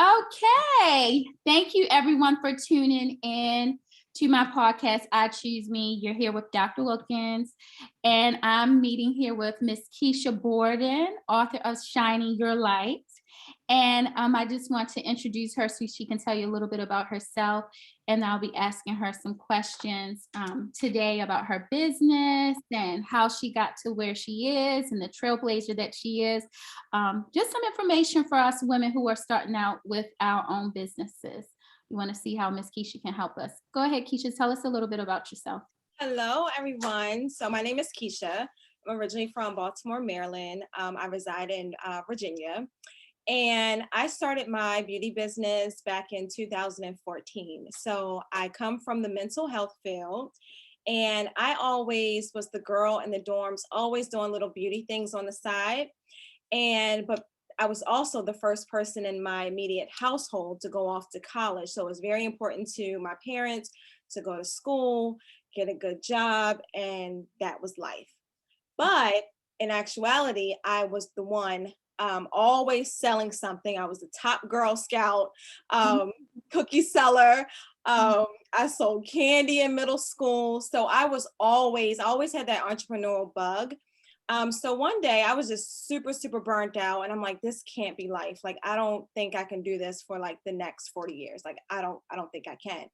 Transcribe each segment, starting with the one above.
Okay. Thank you everyone for tuning in to my podcast, I Choose Me. You're here with Dr. Wilkins, and I'm meeting here with Miss Keesha Borden, author of Shining Your Light. And I just want to introduce her so she can tell you a little bit about herself. And I'll be asking her some questions today about her business and how she got to where she is and the trailblazer that she is. Just some information for us women who are starting out with our own businesses. We want to see how Miss Keesha can help us. Go ahead, Keesha, tell us a little bit about yourself. Hello, everyone. So my name is Keesha. I'm originally from Baltimore, Maryland. I reside in Virginia. And I started my beauty business back in 2014. So I come from the mental health field. And I always was the girl in the dorms, always doing little beauty things on the side. But I was also the first person in my immediate household to go off to college. So it was very important to my parents to go to school, get a good job, and that was life. But in actuality, I was the one always selling something. I was the top Girl Scout, cookie seller. I sold candy in middle school. So I always had that entrepreneurial bug. So one day I was just super, super burnt out, and I'm like, this can't be life. Like, I don't think I can do this for like the next 40 years. Like, I don't think I can.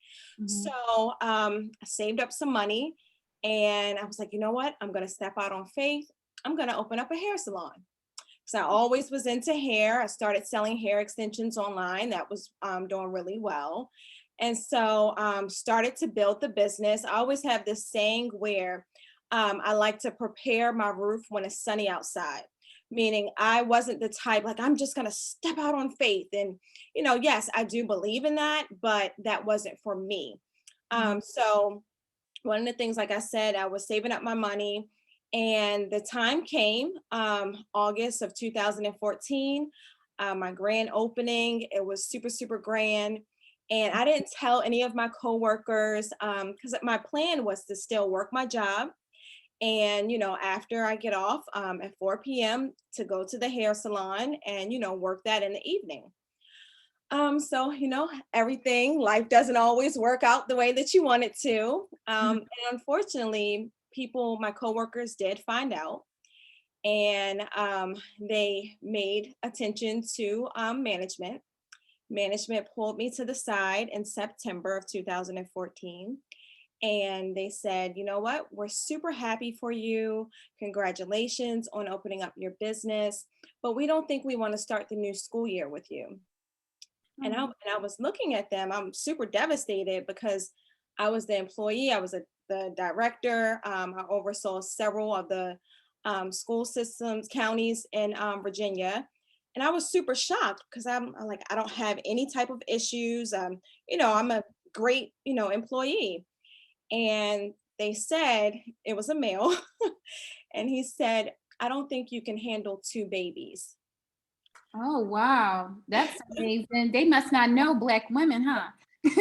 So I saved up some money, and I was like, you know what? I'm going to step out on faith. I'm going to open up a hair salon. So I always was into hair. I started selling hair extensions online. That was doing really well. And so started to build the business. I always have this saying where I like to prepare my roof when it's sunny outside, meaning I wasn't the type, like, I'm just going to step out on faith. And, yes, I do believe in that, but that wasn't for me. So one of the things, like I said, I was saving up my money, and the time came, August of 2014, my grand opening. It was super, super grand. And I didn't tell any of my coworkers because my plan was to still work my job. And, after I get off at 4 p.m. to go to the hair salon and, work that in the evening. So, life doesn't always work out the way that you want it to. And unfortunately, my coworkers did find out, and they made attention to management. Management pulled me to the side in September of 2014. And they said, you know what, we're super happy for you. Congratulations on opening up your business, but we don't think we want to start the new school year with you. And I was looking at them. I'm super devastated because I was the employee. I was the director. I oversaw several of the school systems, counties in Virginia. And I was super shocked because I'm like, I don't have any type of issues. I'm a great, employee. And they said, it was a male, and he said, I don't think you can handle 2 babies. Oh, wow. That's amazing. They must not know Black women, huh? he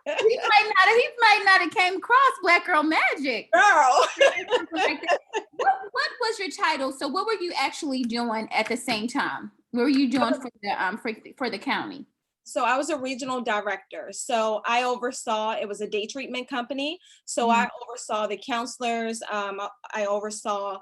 might not have came across Black Girl Magic. Girl. What was your title? So what were you actually doing at the same time? What were you doing for the county? So I was a regional director. So I oversaw, it was a day treatment company. So I oversaw the counselors. I oversaw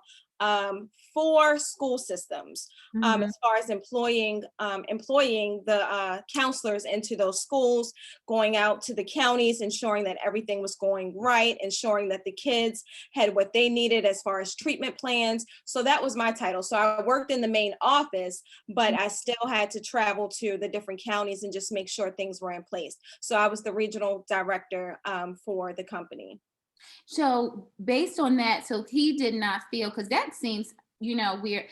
4 school systems as far as employing the counselors into those schools, going out to the counties, ensuring that everything was going right, ensuring that the kids had what they needed as far as treatment plans. So that was my title. So I worked in the main office, but I still had to travel to the different counties and just make sure things were in place. So I was the regional director for the company. So based on that, so he did not feel, because that seems, weird.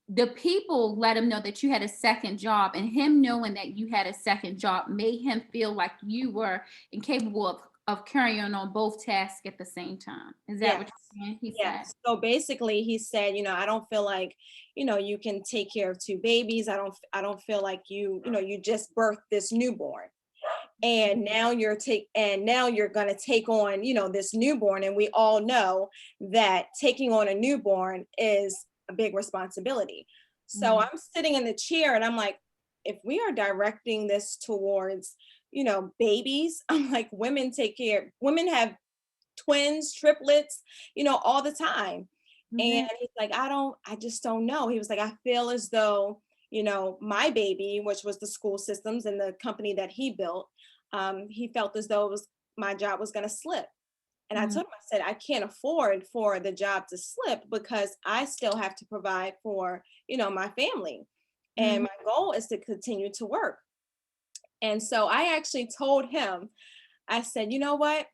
The people let him know that you had a second job, and him knowing that you had a second job made him feel like you were incapable of carrying on both tasks at the same time. Is that what you're saying? He said. So basically he said, I don't feel like, you can take care of 2 babies. I don't feel like you just birthed this newborn. And now you're going to take on, this newborn. And we all know that taking on a newborn is a big responsibility. So I'm sitting in the chair and I'm like, if we are directing this towards, babies, I'm like, women have twins, triplets, all the time. And Mhm. he's like, I just don't know. He was like, I feel as though, my baby, which was the school systems and the company that he built, he felt as though my job was going to slip. And I Mhm. told him, I said, I can't afford for the job to slip because I still have to provide for, my family. And Mhm. my goal is to continue to work. And so I actually told him, I said, you know what?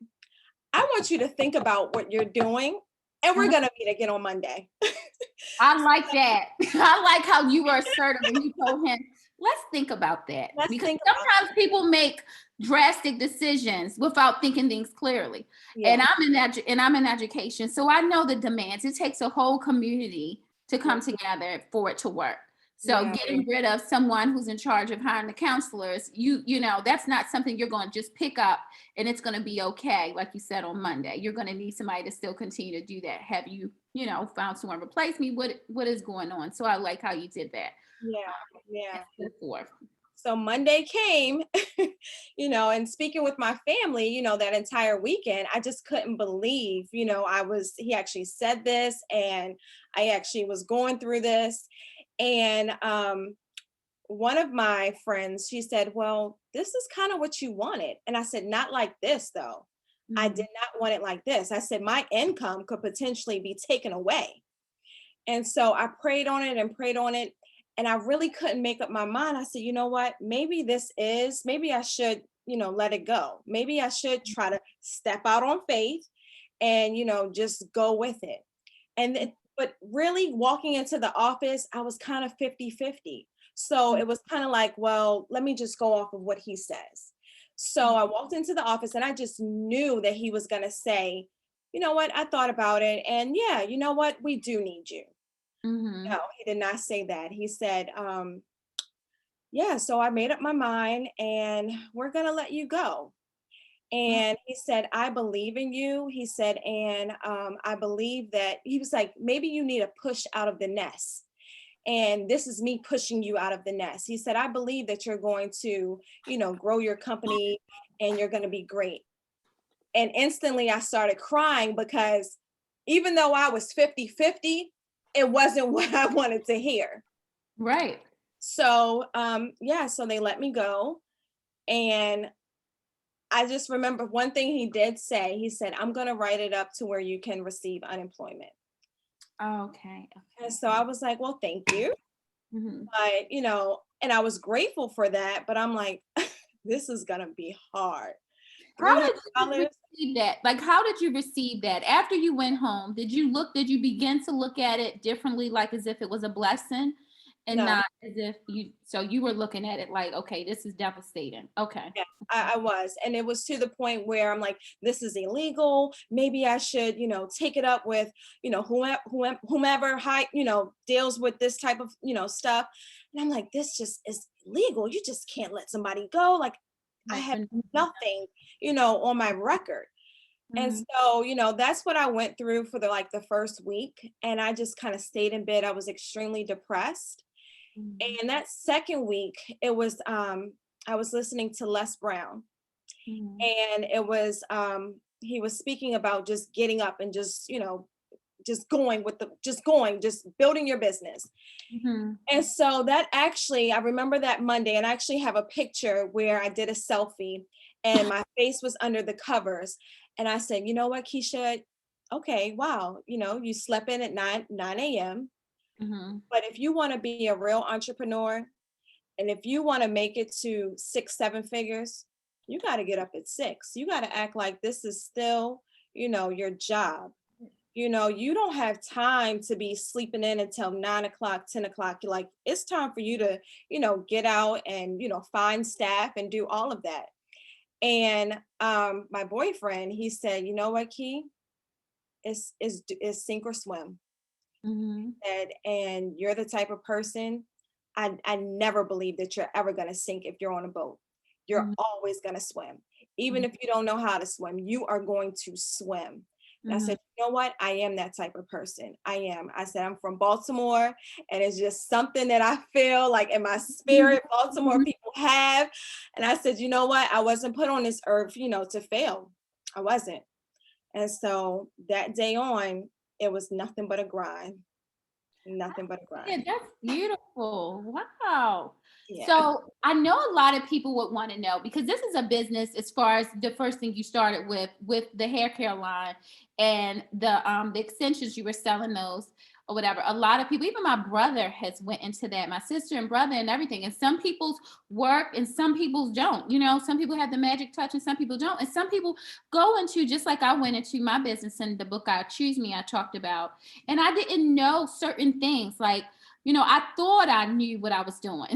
I want you to think about what you're doing, and we're Mhm. going to meet again on Monday. I like that. I like how you were assertive and you told him, let's think about that. Let's Because think about sometimes people make drastic decisions without thinking things clearly. And Yeah. I'm in education. So I know the demands. It takes a whole community to Yeah. come together for it to work. So Yeah. getting rid of someone who's in charge of hiring the counselors, that's not something you're going to just pick up and it's going to be okay, like you said on Monday. You're going to need somebody to still continue to do that. Have you, found someone to replace me? What is going on? So I like how you did that. Yeah. Yeah. And so forth. So Monday came, and speaking with my family, that entire weekend, I just couldn't believe, he actually said this, and I actually was going through this. And one of my friends, she said, well, this is kind of what you wanted. And I said, not like this, though. I Mhm. did not want it like this. I said, my income could potentially be taken away. And so I prayed on it and prayed on it. And I really couldn't make up my mind. I said, you know what? Maybe I should, let it go. Maybe I should try to step out on faith and, just go with it. But really walking into the office, I was kind of 50-50. So it was kind of like, well, let me just go off of what he says. So I walked into the office and I just knew that he was going to say, you know what? I thought about it. And yeah, you know what? We do need you. Mhm. No, he did not say that. He said, yeah, so I made up my mind and we're going to let you go. Oh, And he said, I believe in you. He said, and I believe that he was like, maybe you need a push out of the nest. And this is me pushing you out of the nest. He said, I believe that you're going to, grow your company and you're going to be great. And instantly I started crying because even though I was 50-50, it wasn't what I wanted to hear. right. So, yeah, so they let me go. And I just remember one thing he did say. He said, I'm going to write it up to where you can receive unemployment. Okay. And so I was like, well, thank you. Mhm. But, and I was grateful for that. But I'm like, this is going to be hard. How did you $300. receive that? Like, how did you receive that? After you went home, did you begin to look at it differently, like as if it was a blessing and No. not as if so you were looking at it like, okay, this is devastating. Okay. Yeah, I was. And it was to the point where I'm like, this is illegal. Maybe I should, take it up with, whomever deals with this type of, stuff. And I'm like, this just is illegal. You just can't let somebody go. Like, I Right. have nothing, on my record. And Mhm. so, that's what I went through for the first week. And I just kind of stayed in bed. I was extremely depressed. Mhm. And that second week, it was I was listening to Les Brown, Mhm. and it was he was speaking about just getting up and just, just building your business. Mhm. And so that actually, I remember that Monday, and I actually have a picture where I did a selfie and my face was under the covers. And I said, you know what, Keisha, okay, wow, you slept in at 9 a.m. Mhm. But if you want to be a real entrepreneur, and if you want to make it to 6, 7 figures, you got to get up at 6. You got to act like this is still, your job. You don't have time to be sleeping in until 9 o'clock, 10 o'clock. You're like, it's time for you to, get out and, find staff and do all of that. And my boyfriend, he said, you know what, Key? It's sink or swim. Mhm. And you're the type of person, I never believe that you're ever going to sink if you're on a boat. You're Mhm. always going to swim. Even Mhm. if you don't know how to swim, you are going to swim. And I said, you know what? I am that type of person. I am. I said, I'm from Baltimore, and it's just something that I feel like in my spirit, Baltimore people have. And I said, you know what? I wasn't put on this earth, to fail. I wasn't. And so that day on, it was nothing but a grind. Nothing but a Yeah, grind. that's beautiful. Wow. Yeah. So I know a lot of people would want to know, because this is a business, as far as the first thing you started with the hair care line and the extensions, you were selling those or whatever. A lot of people, even my brother has went into that, my sister and brother and everything. And some people's work and some people's don't. Some people have the magic touch and some people don't. And some people go into, just like I went into my business in the book I Choose Me, I talked about, and I didn't know certain things. Like, I thought I knew what I was doing.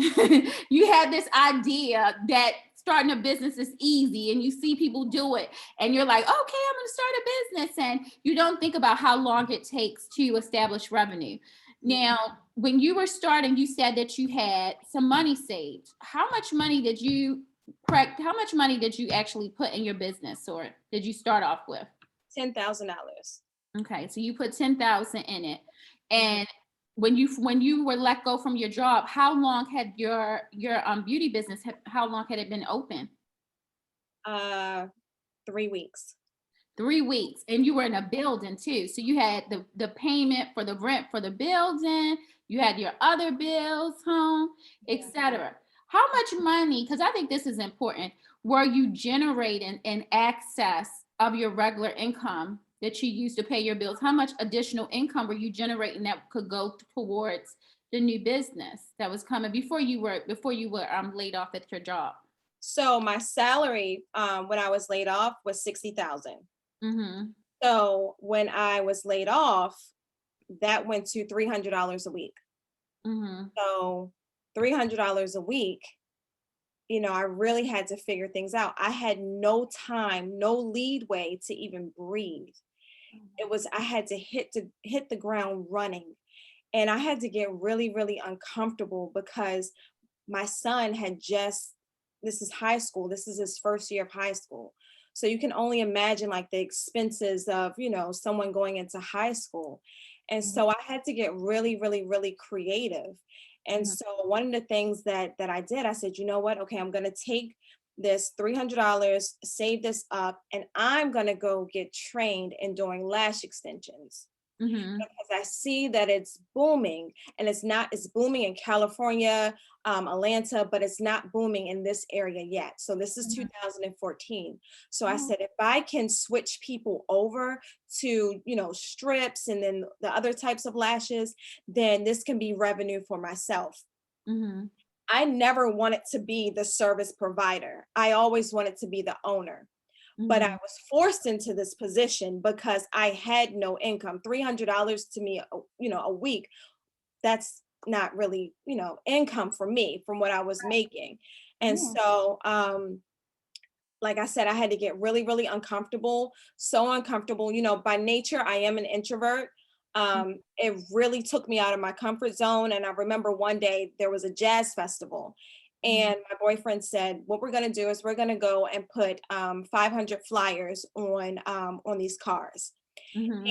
You had this idea that starting a business is easy and you see people do it and you're like, okay, I'm going to start a business. And you don't think about how long it takes to establish revenue. Now, when you were starting, you said that you had some money saved. How much money did you actually put in your business, or did you start off with? $10,000. Okay, so you put 10,000 in it. And when you were let go from your job, how long had your beauty business, how long had it been open? 3 weeks. 3 weeks. And you were in a building too. So you had the payment for the rent for the building, you had your other bills, home, etc. How much money, because I think this is important, were you generating in excess of your regular income that you used to pay your bills? How much additional income were you generating that could go towards the new business that was coming before you were laid off at your job? So my salary when I was laid off was 60,000. Mm-hmm. So when I was laid off, that went to $300 a week. Mm-hmm. So $300 a week, I really had to figure things out. I had no time, no leadway to even breathe. I had to hit the ground running. And I had to get really, really uncomfortable because my son this is high school. This is his first year of high school. So you can only imagine like the expenses of, someone going into high school. And so I had to get really, really, really creative. And so one of the things that I did, I said, you know what? Okay, I'm going to take this $300, save this up, and I'm going to go get trained in doing lash extensions. Mm-hmm. Because I see that it's booming, and it's booming in California, Atlanta, but it's not booming in this area yet. So this is 2014. So I said, if I can switch people over to, strips and then the other types of lashes, then this can be revenue for myself. Mm-hmm. I never wanted to be the service provider. I always wanted to be the owner. But I was forced into this position because I had no income. $300 to me, a week, that's not really, income for me from what I was making. And so, like I said, I had to get really, really uncomfortable, so uncomfortable. By nature, I am an introvert. It really took me out of my comfort zone. And I remember one day there was a jazz festival. And my boyfriend said, what we're going to do is we're going to go and put 500 flyers on these cars. Mm-hmm.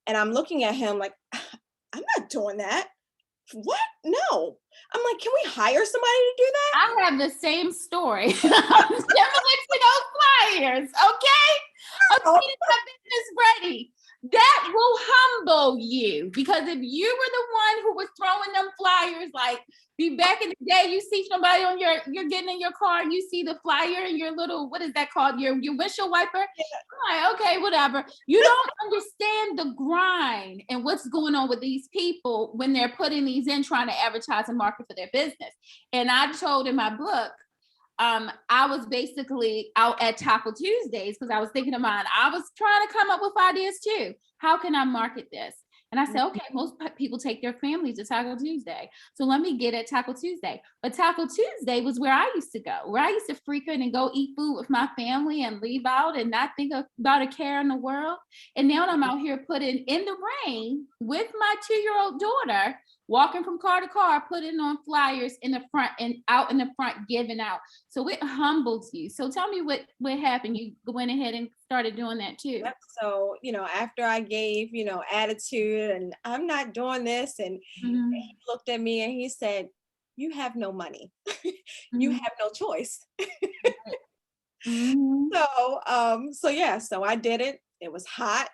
And I'm looking at him like, I'm not doing that. What? No. I'm like, can we hire somebody to do that? I have the same story. I'm similar to those flyers, okay? I'm getting my business ready. That will humble you, because if you were the one who was throwing them flyers, like back in the day, you see somebody you're getting in your car and you see the flyer and your little, what is that called? Your windshield wiper. I'm like, okay, whatever. You don't understand the grind and what's going on with these people when they're putting these in, trying to advertise and market for their business. And I told in my book, I was basically out at Taco Tuesdays because I was thinking of mine. I was trying to come up with ideas too. How can I market this? And I said, okay, most people take their families to Taco Tuesday. So let me get at Taco Tuesday. But Taco Tuesday was where I used to go, where I used to frequent and go eat food with my family and leave out and not think about a care in the world. And now I'm out here putting in the rain with my 2-year-old daughter, walking from car to car, putting on flyers in the front and out in the front, giving out. So it humbles you. So tell me what happened. You went ahead and started doing that too. Yep. So, after I gave, attitude and I'm not doing this, and Mhm, he looked at me and he said, "You have no money. You mhm, have no choice." mhm, So yeah, so I did it. It was hot.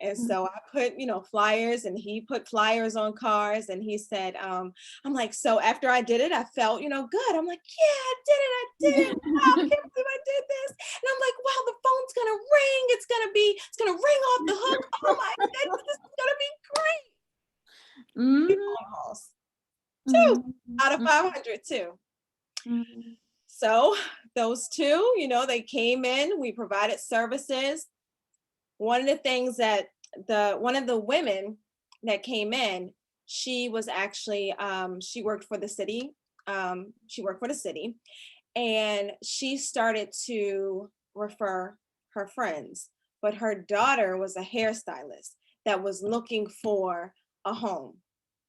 And mhm, so I put, flyers, and he put flyers on cars, and he said, I'm like, so after I did it, I felt, good. I'm like, yeah, I did it. I did it. Wow, I can't believe I did this. And I'm like, wow, the phone's gonna ring. It's gonna ring off the hook. Oh my goodness, this is gonna be great. Two mhm, phone calls, two mhm, out of mhm, 500 too. mhm, So those two, they came in, we provided services. One of the things that one of the women that came in, she was actually she worked for the city. She worked for the city, and she started to refer her friends. But her daughter was a hairstylist that was looking for a home.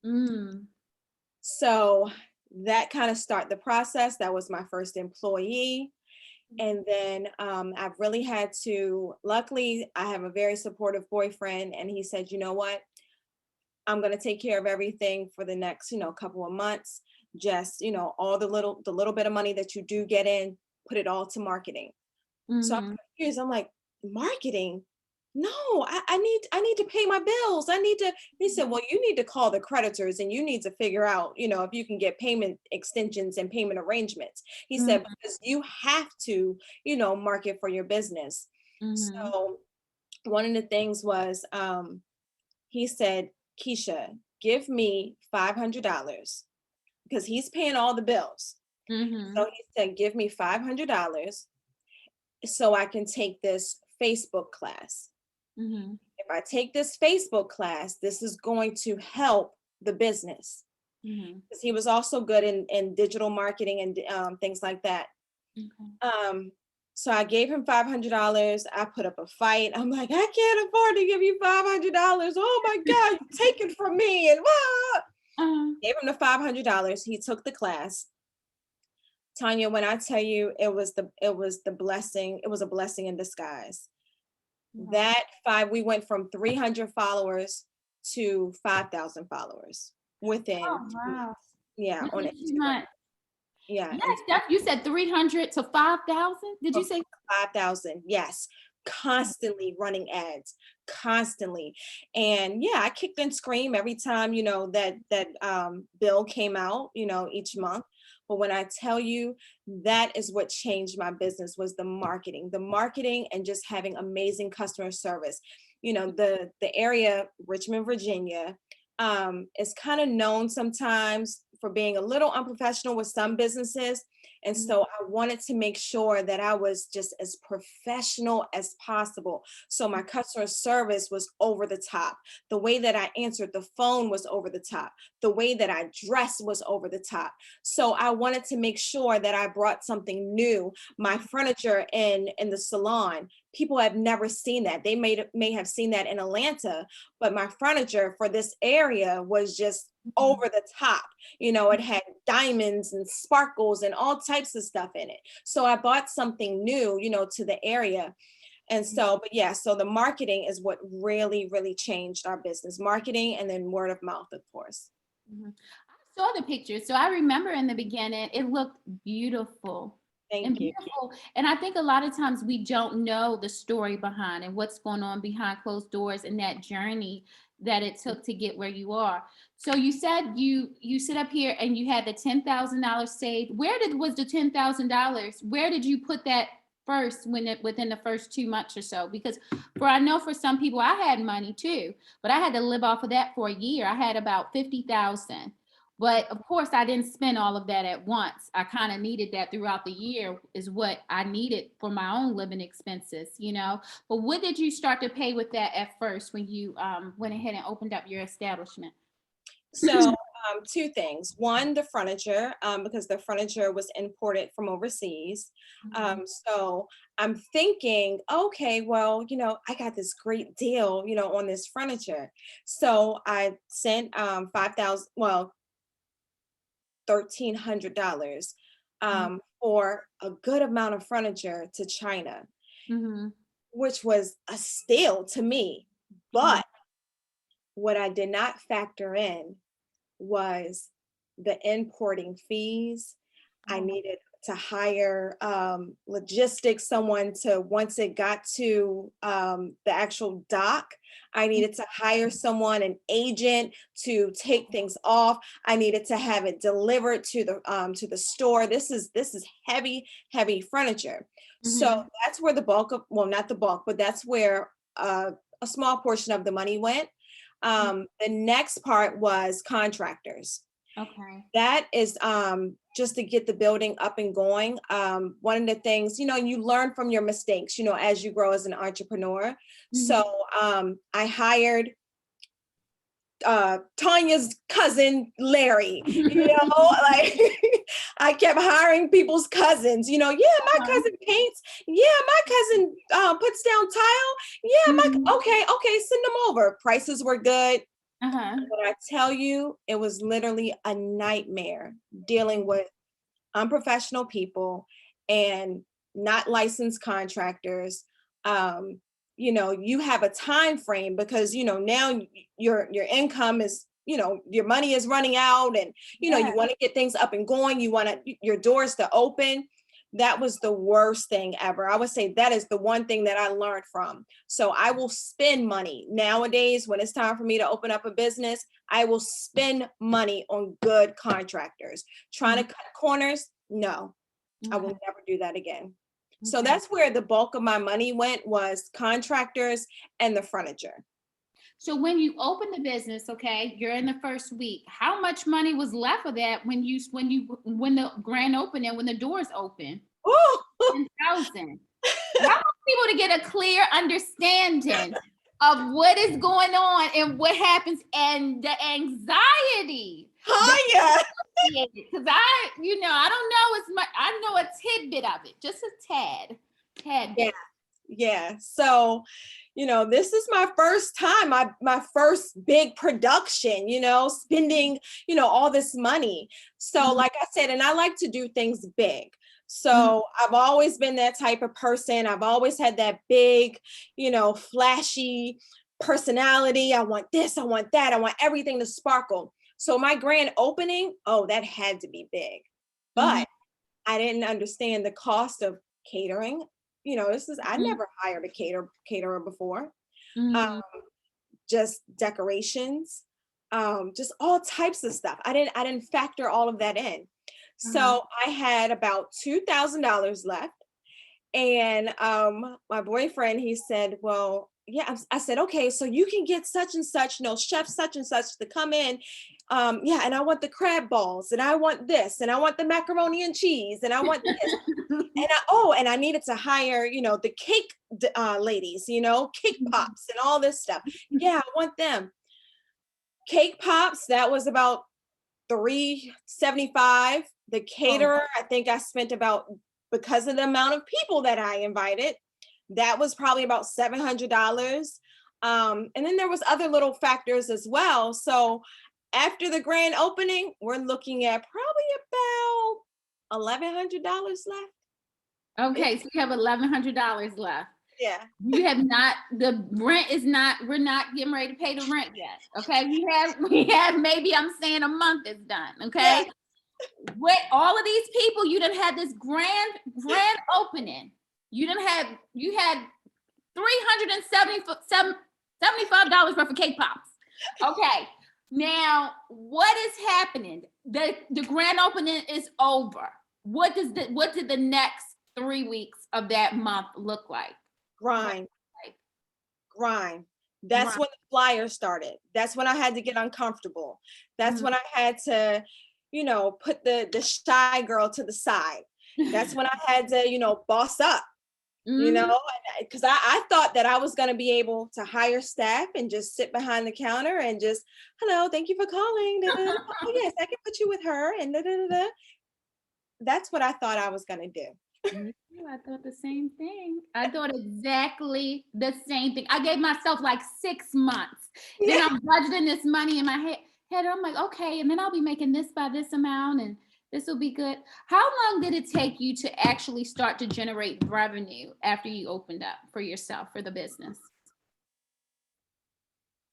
mm, So that kind of started the process. That was my first employee. And then I've really had to, luckily, I have a very supportive boyfriend, and he said, you know what? I'm going to take care of everything for the next, couple of months. Just, all the little bit of money that you do get in, put it all to marketing. So I'm mhm, confused. I'm like, marketing? No, I need to pay my bills. I need to. He said, well, you need to call the creditors, and you need to figure out, if you can get payment extensions and payment arrangements. He said, mhm, because you have to, market for your business. mhm, So one of the things was, he said, Keisha, give me $500, because he's paying all the bills. So mhm, he said, give me $500 so I can take this Facebook class. mhm, If I take this Facebook class, this is going to help the business. mhm. Because he was also good in digital marketing and things like that. Okay. Um, so I gave him $500. I put up a fight. I'm like, I can't afford to give you $500. Oh my God, you take it from me. And Uh, gave him the $500. He took the class. Tanya, when I tell you it was the blessing, it was a blessing in disguise. wow. That we went from 300 followers to 5,000 followers within Oh, 2 months. wow. Yeah, on Within 2 Instagram. months. Yeah, Yes, and you said 300 to 5,000? Did you from say? 5,000, yes, constantly running ads, constantly. And yeah, I kicked and screamed every time, that bill came out, each month. But when I tell you, that is what changed my business, was the marketing and just having amazing customer service. The area, Richmond, Virginia, is kind of known sometimes for being a little unprofessional with some businesses. And Mhm, so I wanted to make sure that I was just as professional as possible. So my customer service was over the top. The way that I answered the phone was over the top. The way that I dressed was over the top. So I wanted to make sure that I brought something new. My furniture in the salon, people have never seen that. They may have seen that in Atlanta, but my furniture for this area was just mhm, over the top. It had diamonds and sparkles and all types of stuff in it. So I bought something new, to the area. And so, but yeah, so the marketing is what really, really changed our business. Marketing, and then word of mouth, of course. mhm. I saw the pictures. So I remember in the beginning, it looked beautiful and Thank you. beautiful. And I think a lot of times we don't know the story behind and what's going on behind closed doors and that journey that it took to get where you are. So you said you sit up here and you had the $10,000 saved. Where did was the $10,000? Where did you put that first when it within the first 2 months or so? Because for I know for some people I had money too, but I had to live off of that for a year. I had about 50,000. But of course, I didn't spend all of that at once. I kind of needed that throughout the year, is what I needed for my own living expenses. But what did you start to pay with that at first when you went ahead and opened up your establishment? So Two things. One, the furniture, because the furniture was imported from overseas. Mhm. So I'm thinking, okay, well, I got this great deal, on this furniture. So I sent 5,000, well, $1,300 for a good amount of furniture to China, Mhm. which was a steal to me. Mhm. But what I did not factor in was the importing fees. I Oh. needed to hire logistics, someone to, once it got to the actual dock, I needed to hire someone, an agent to take things off. I needed to have it delivered to the store. This is heavy, heavy furniture. So Mhm. that's where the bulk of, well, not the bulk, but that's where a small portion of the money went. The next part was contractors. Okay. That is just to get the building up and going. One of the things, you learn from your mistakes, as you grow as an entrepreneur. So Mhm. I hired Tanya's cousin Larry, like I kept hiring people's cousins, yeah, my Uh-huh. cousin paints, yeah, my cousin puts down tile, yeah, Mhm. okay, send them over. Prices were good. Uh-huh. When I tell you, it was literally a nightmare dealing with unprofessional people and not licensed contractors. You have a time frame because now your income is, your money is running out, and Yeah. you want to get things up and going, you want your doors to open. That was the worst thing ever. I would say that is the one thing that I learned from. So I will spend money nowadays when it's time for me to open up a business. I will spend money on good contractors. Trying to Mhm. cut corners, no, I will Okay. never do that again. So Okay. that's where the bulk of my money went, was contractors and the furniture. So when you open the business, okay, you're in the first week. How much money was left of that when the grand opening, when the doors open? Ooh, 10,000. I want people to get a clear understanding of what is going on and what happens and the anxiety that's Tanya. associated. Because I don't know as much. I know a tidbit of it, just a tad Yeah, bit. yeah. So, this is my first time, my first big production, spending, all this money. So, Mhm. like I said, and I like to do things big. Mhm. So I've always been that type of person. I've always had that big, flashy personality. I want this, I want that, I want everything to sparkle. So my grand opening, oh, that had to be big. Mhm. But I didn't understand the cost of catering. I Mhm. never hired a caterer before. Um, Mhm. just decorations, just all types of stuff. I didn't factor all of that in. Uh-huh. So I had about $2,000 left. And my boyfriend, he said, well, yeah, I said, okay, so you can get such and such, chef such and such to come in. Yeah, and I want the crab balls, and I want this, and I want the macaroni and cheese, and I want this. And I needed to hire, the cake ladies, cake pops and all this stuff. Yeah, I want them. Cake pops, that was about 375. The Oh, caterer, I think I spent about, because of the amount of people that I invited, that was probably about $700. And then there was other little factors as well. So after the grand opening, we're looking at probably about $1,100 left. Yeah, okay. So you have $1,100 left. yeah, You have not, the rent is not, we're not getting ready to pay the rent yet. Okay. We have maybe, I'm saying, a month is done. yeah. Okay. With all of these people, you done had this grand opening. You had 375 dollars worth of cake pops. Okay. Now, what is happening? The grand opening is over. What did the next 3 weeks of that month look like? What, Grind, like, grind. That's right. when the flyer started. That's when I had to get uncomfortable. That's Mhm. when I had to, put the shy girl to the side. That's when I had to, boss up. you Mhm. know, because I thought that I was going to be able to hire staff and just sit behind the counter and just, hello, thank you for calling. Da, da, da. Oh, yes, I can put you with her. And da, da, da, da. That's what I thought I was going to do. Me too. I thought the same thing. I thought exactly the same thing. I gave myself like 6 months. Then Yeah. I'm budgeting this money in my head. I'm like, okay, and then I'll be making this by this amount, and this will be good. How long did it take you to actually start to generate revenue after you opened up for yourself for the business?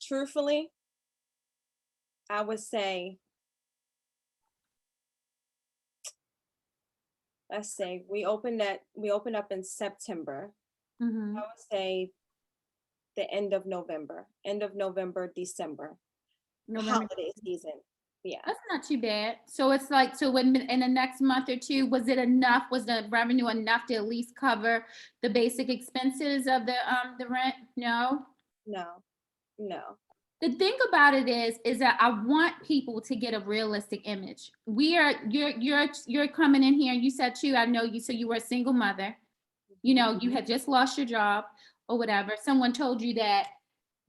Truthfully, I would say, let's say we opened up in September. I Hmm. would say the end of November, December, November. holiday season. Yeah. That's not too bad. So it's like, so when in the next month or two, was it enough? Was the revenue enough to at least cover the basic expenses of the rent? No. No, no. The thing about it is that I want people to get a realistic image. We are you're coming in here and you said too, I know you, so you were a single mother. You Mhm. know, you had just lost your job or whatever. Someone told you that,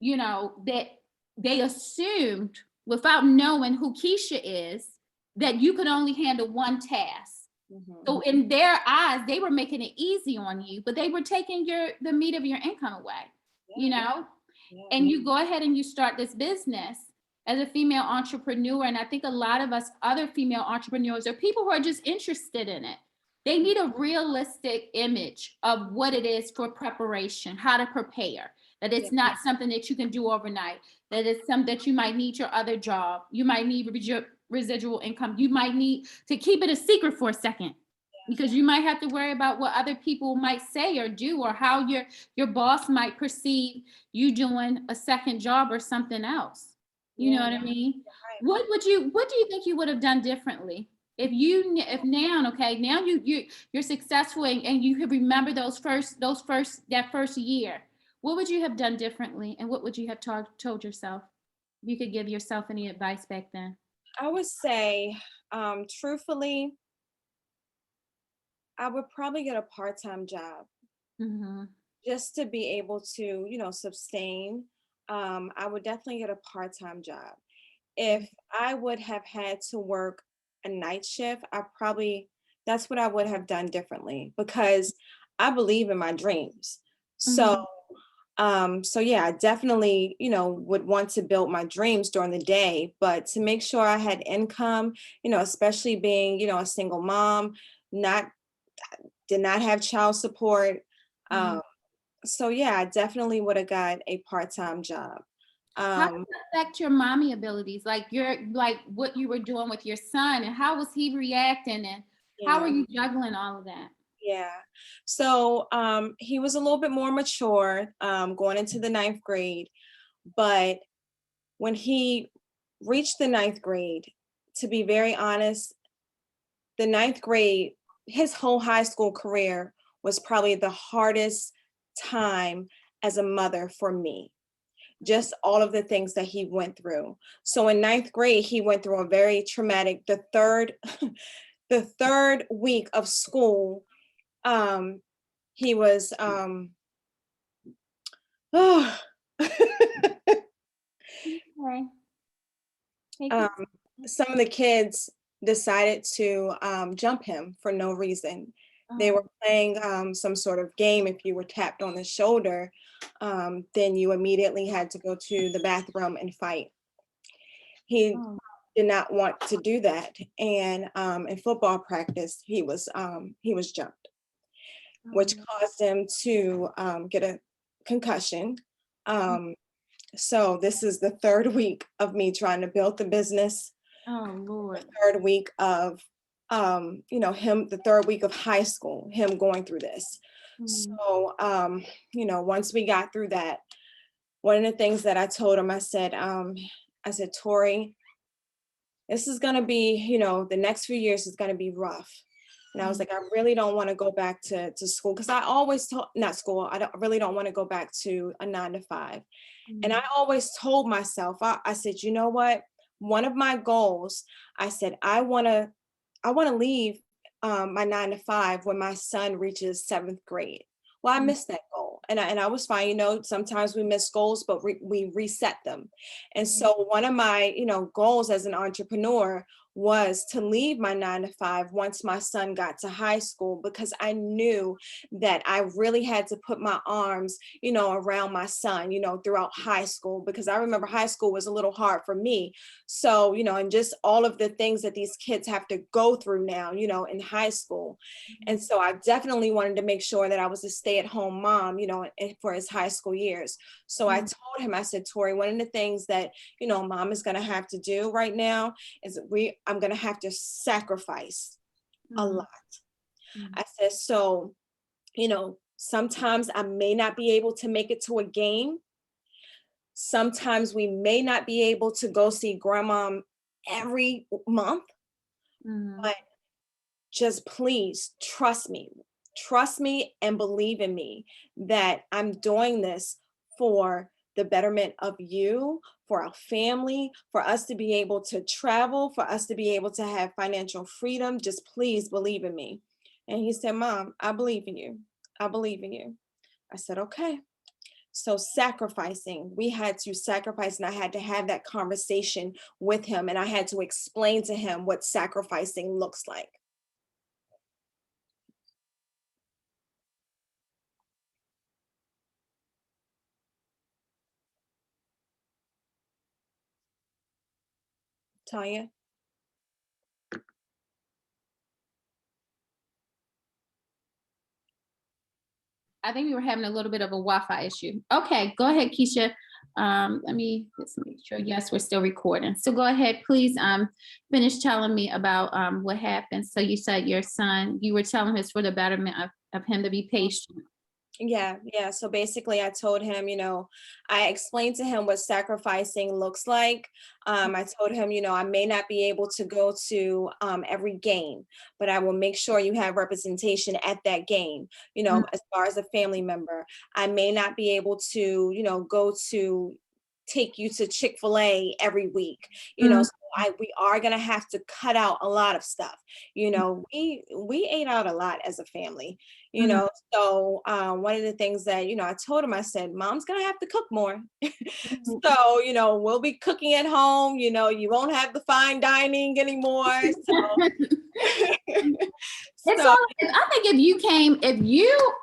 you know, that they assumed without knowing who Keisha is, that you could only handle one task. Mhm. So in their eyes, they were making it easy on you, but they were taking the meat of your income away, you Yeah, know? yeah. And you go ahead and you start this business as a female entrepreneur. And I think a lot of us other female entrepreneurs are people who are just interested in it. They need a realistic image of what it is for preparation, how to prepare, that Yeah. it's not something that you can do overnight, that it's something that you might need your other job, you might need your residual income, you might need to keep it a secret for a second because you might have to worry about what other people might say or do, or how your boss might perceive you doing a second job or something else. You know Yeah, what I mean? right. What do you think you would have done differently if if now, okay, now you're successful, and you could remember that first year? What would you have done differently, and what would you have told yourself if you could give yourself any advice back then? I would say, truthfully, I would probably get a part-time job Hmm. just to be able to, sustain. I would definitely get a part-time job. If I would have had to work a night shift, that's what I would have done differently because I believe in my dreams. So, Hmm. so yeah, I definitely, would want to build my dreams during the day, but to make sure I had income, especially being, a single mom, not did not have child support. Hmm. Um, so yeah, I definitely would have got a part-time job. How does Um, it affect your mommy abilities? Like what you were doing with your son, and how was he reacting, and how are yeah. you juggling all of that? Yeah. So he was a little bit more mature going into the ninth grade. But when he reached the ninth grade, to be very honest, the ninth grade, his whole high school career was probably the hardest time as a mother for me. Just all of the things that he went through. So in ninth grade, he went through a very traumatic, the third week of school, um, he was oh, Okay. Take um, it. some of the kids decided to jump him for no reason. They were Oh, playing some sort of game. If you were tapped on the shoulder, then you immediately had to go to the bathroom and fight. He oh, did not want to do that, and in football practice, he was jumped, which oh, caused him to get a concussion. Um, So this is the third week of me trying to build the business, oh, Lord. third week of the third week of high school, him going through this. Mm, So once we got through that, one of the things that I told him, I said, Tori, this is gonna be, the next few years is gonna be rough. And I was mm, like, I really don't want to go back to school because I always told, not school, really don't want to go back to a 9 to 5. And I mm, always told myself, I said, you know what? One of my goals, I said, I want to leave my 9 to 5 when my son reaches 7th grade. Well, I missed that goal, and I was fine. Sometimes we miss goals, but we reset them. And so one of my, goals as an entrepreneur was to leave my 9 to 5 once my son got to high school, because I knew that I really had to put my arms, around my son, throughout high school, because I remember high school was a little hard for me. So, and just all of the things that these kids have to go through now, in high school. And so I definitely wanted to make sure that I was a stay-at-home mom, for his high school years. So I told him, I said, Tori, one of the things that, mom is going to have to do right now is I'm going to have to sacrifice a lot. I said, so, sometimes I may not be able to make it to a game. Sometimes we may not be able to go see grandma every month, but just please trust me and believe in me that I'm doing this for the betterment of you, for our family, for us to be able to travel, for us to be able to have financial freedom. Just please believe in me. And he said, Mom, I believe in you. I believe in you. I said, okay. So sacrificing, we had to sacrifice, and I had to have that conversation with him, and I had to explain to him what sacrificing looks like. Tanya? I think we were having a little bit of a Wi-Fi issue. Okay, go ahead, Keisha. Let's make sure. Yes, we're still recording. So go ahead, please. Finish telling me about what happened. So you said your son, you were telling us for the betterment of him to be patient. Yeah. So basically, I told him, I explained to him what sacrificing looks like. I told him, I may not be able to go to every game, but I will make sure you have representation at that game, as far as a family member. I may not be able to, go to take you to Chick-fil-A every week, so we are gonna have to cut out a lot of stuff. We ate out a lot as a family, so one of the things that, I told him, I said, Mom's gonna have to cook more. So, we'll be cooking at home, you won't have the fine dining anymore. So, It's so all, I think if you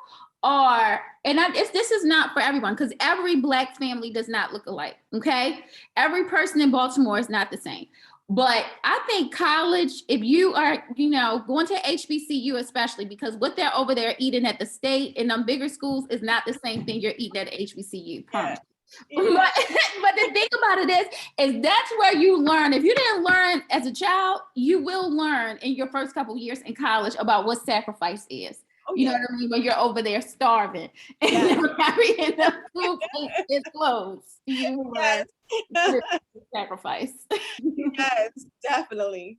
are, and this is not for everyone, because every Black family does not look alike, okay? Every person in Baltimore is not the same. But I think college, if you are, going to HBCU, especially because what they're over there eating at the state and them bigger schools is not the same thing you're eating at HBCU. yeah. But the thing about it is that's where you learn. If you didn't learn as a child, you will learn in your first couple of years in college about what sacrifice is. You know what I mean? When you're over there starving and carrying the food and clothes, you learn sacrifice. Yes, definitely.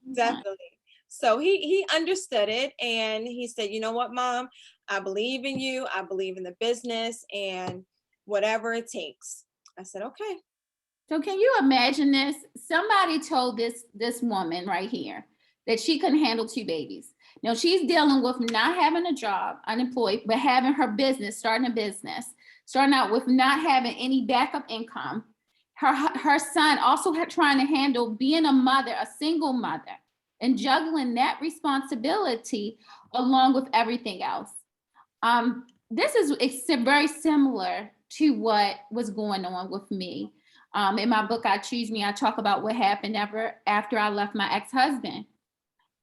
So he understood it, and he said, you know what, Mom, I believe in you. I believe in the business, and whatever it takes. I said, okay. So can you imagine this? Somebody told this woman right here that she couldn't handle 2 babies. Now she's dealing with not having a job, unemployed, but having her business, starting a business, starting out with not having any backup income. Her son also trying to handle being a mother, a single mother, and juggling that responsibility along with everything else. This is very similar to what was going on with me. In my book, I Choose Me, I talk about what happened after I left my ex-husband.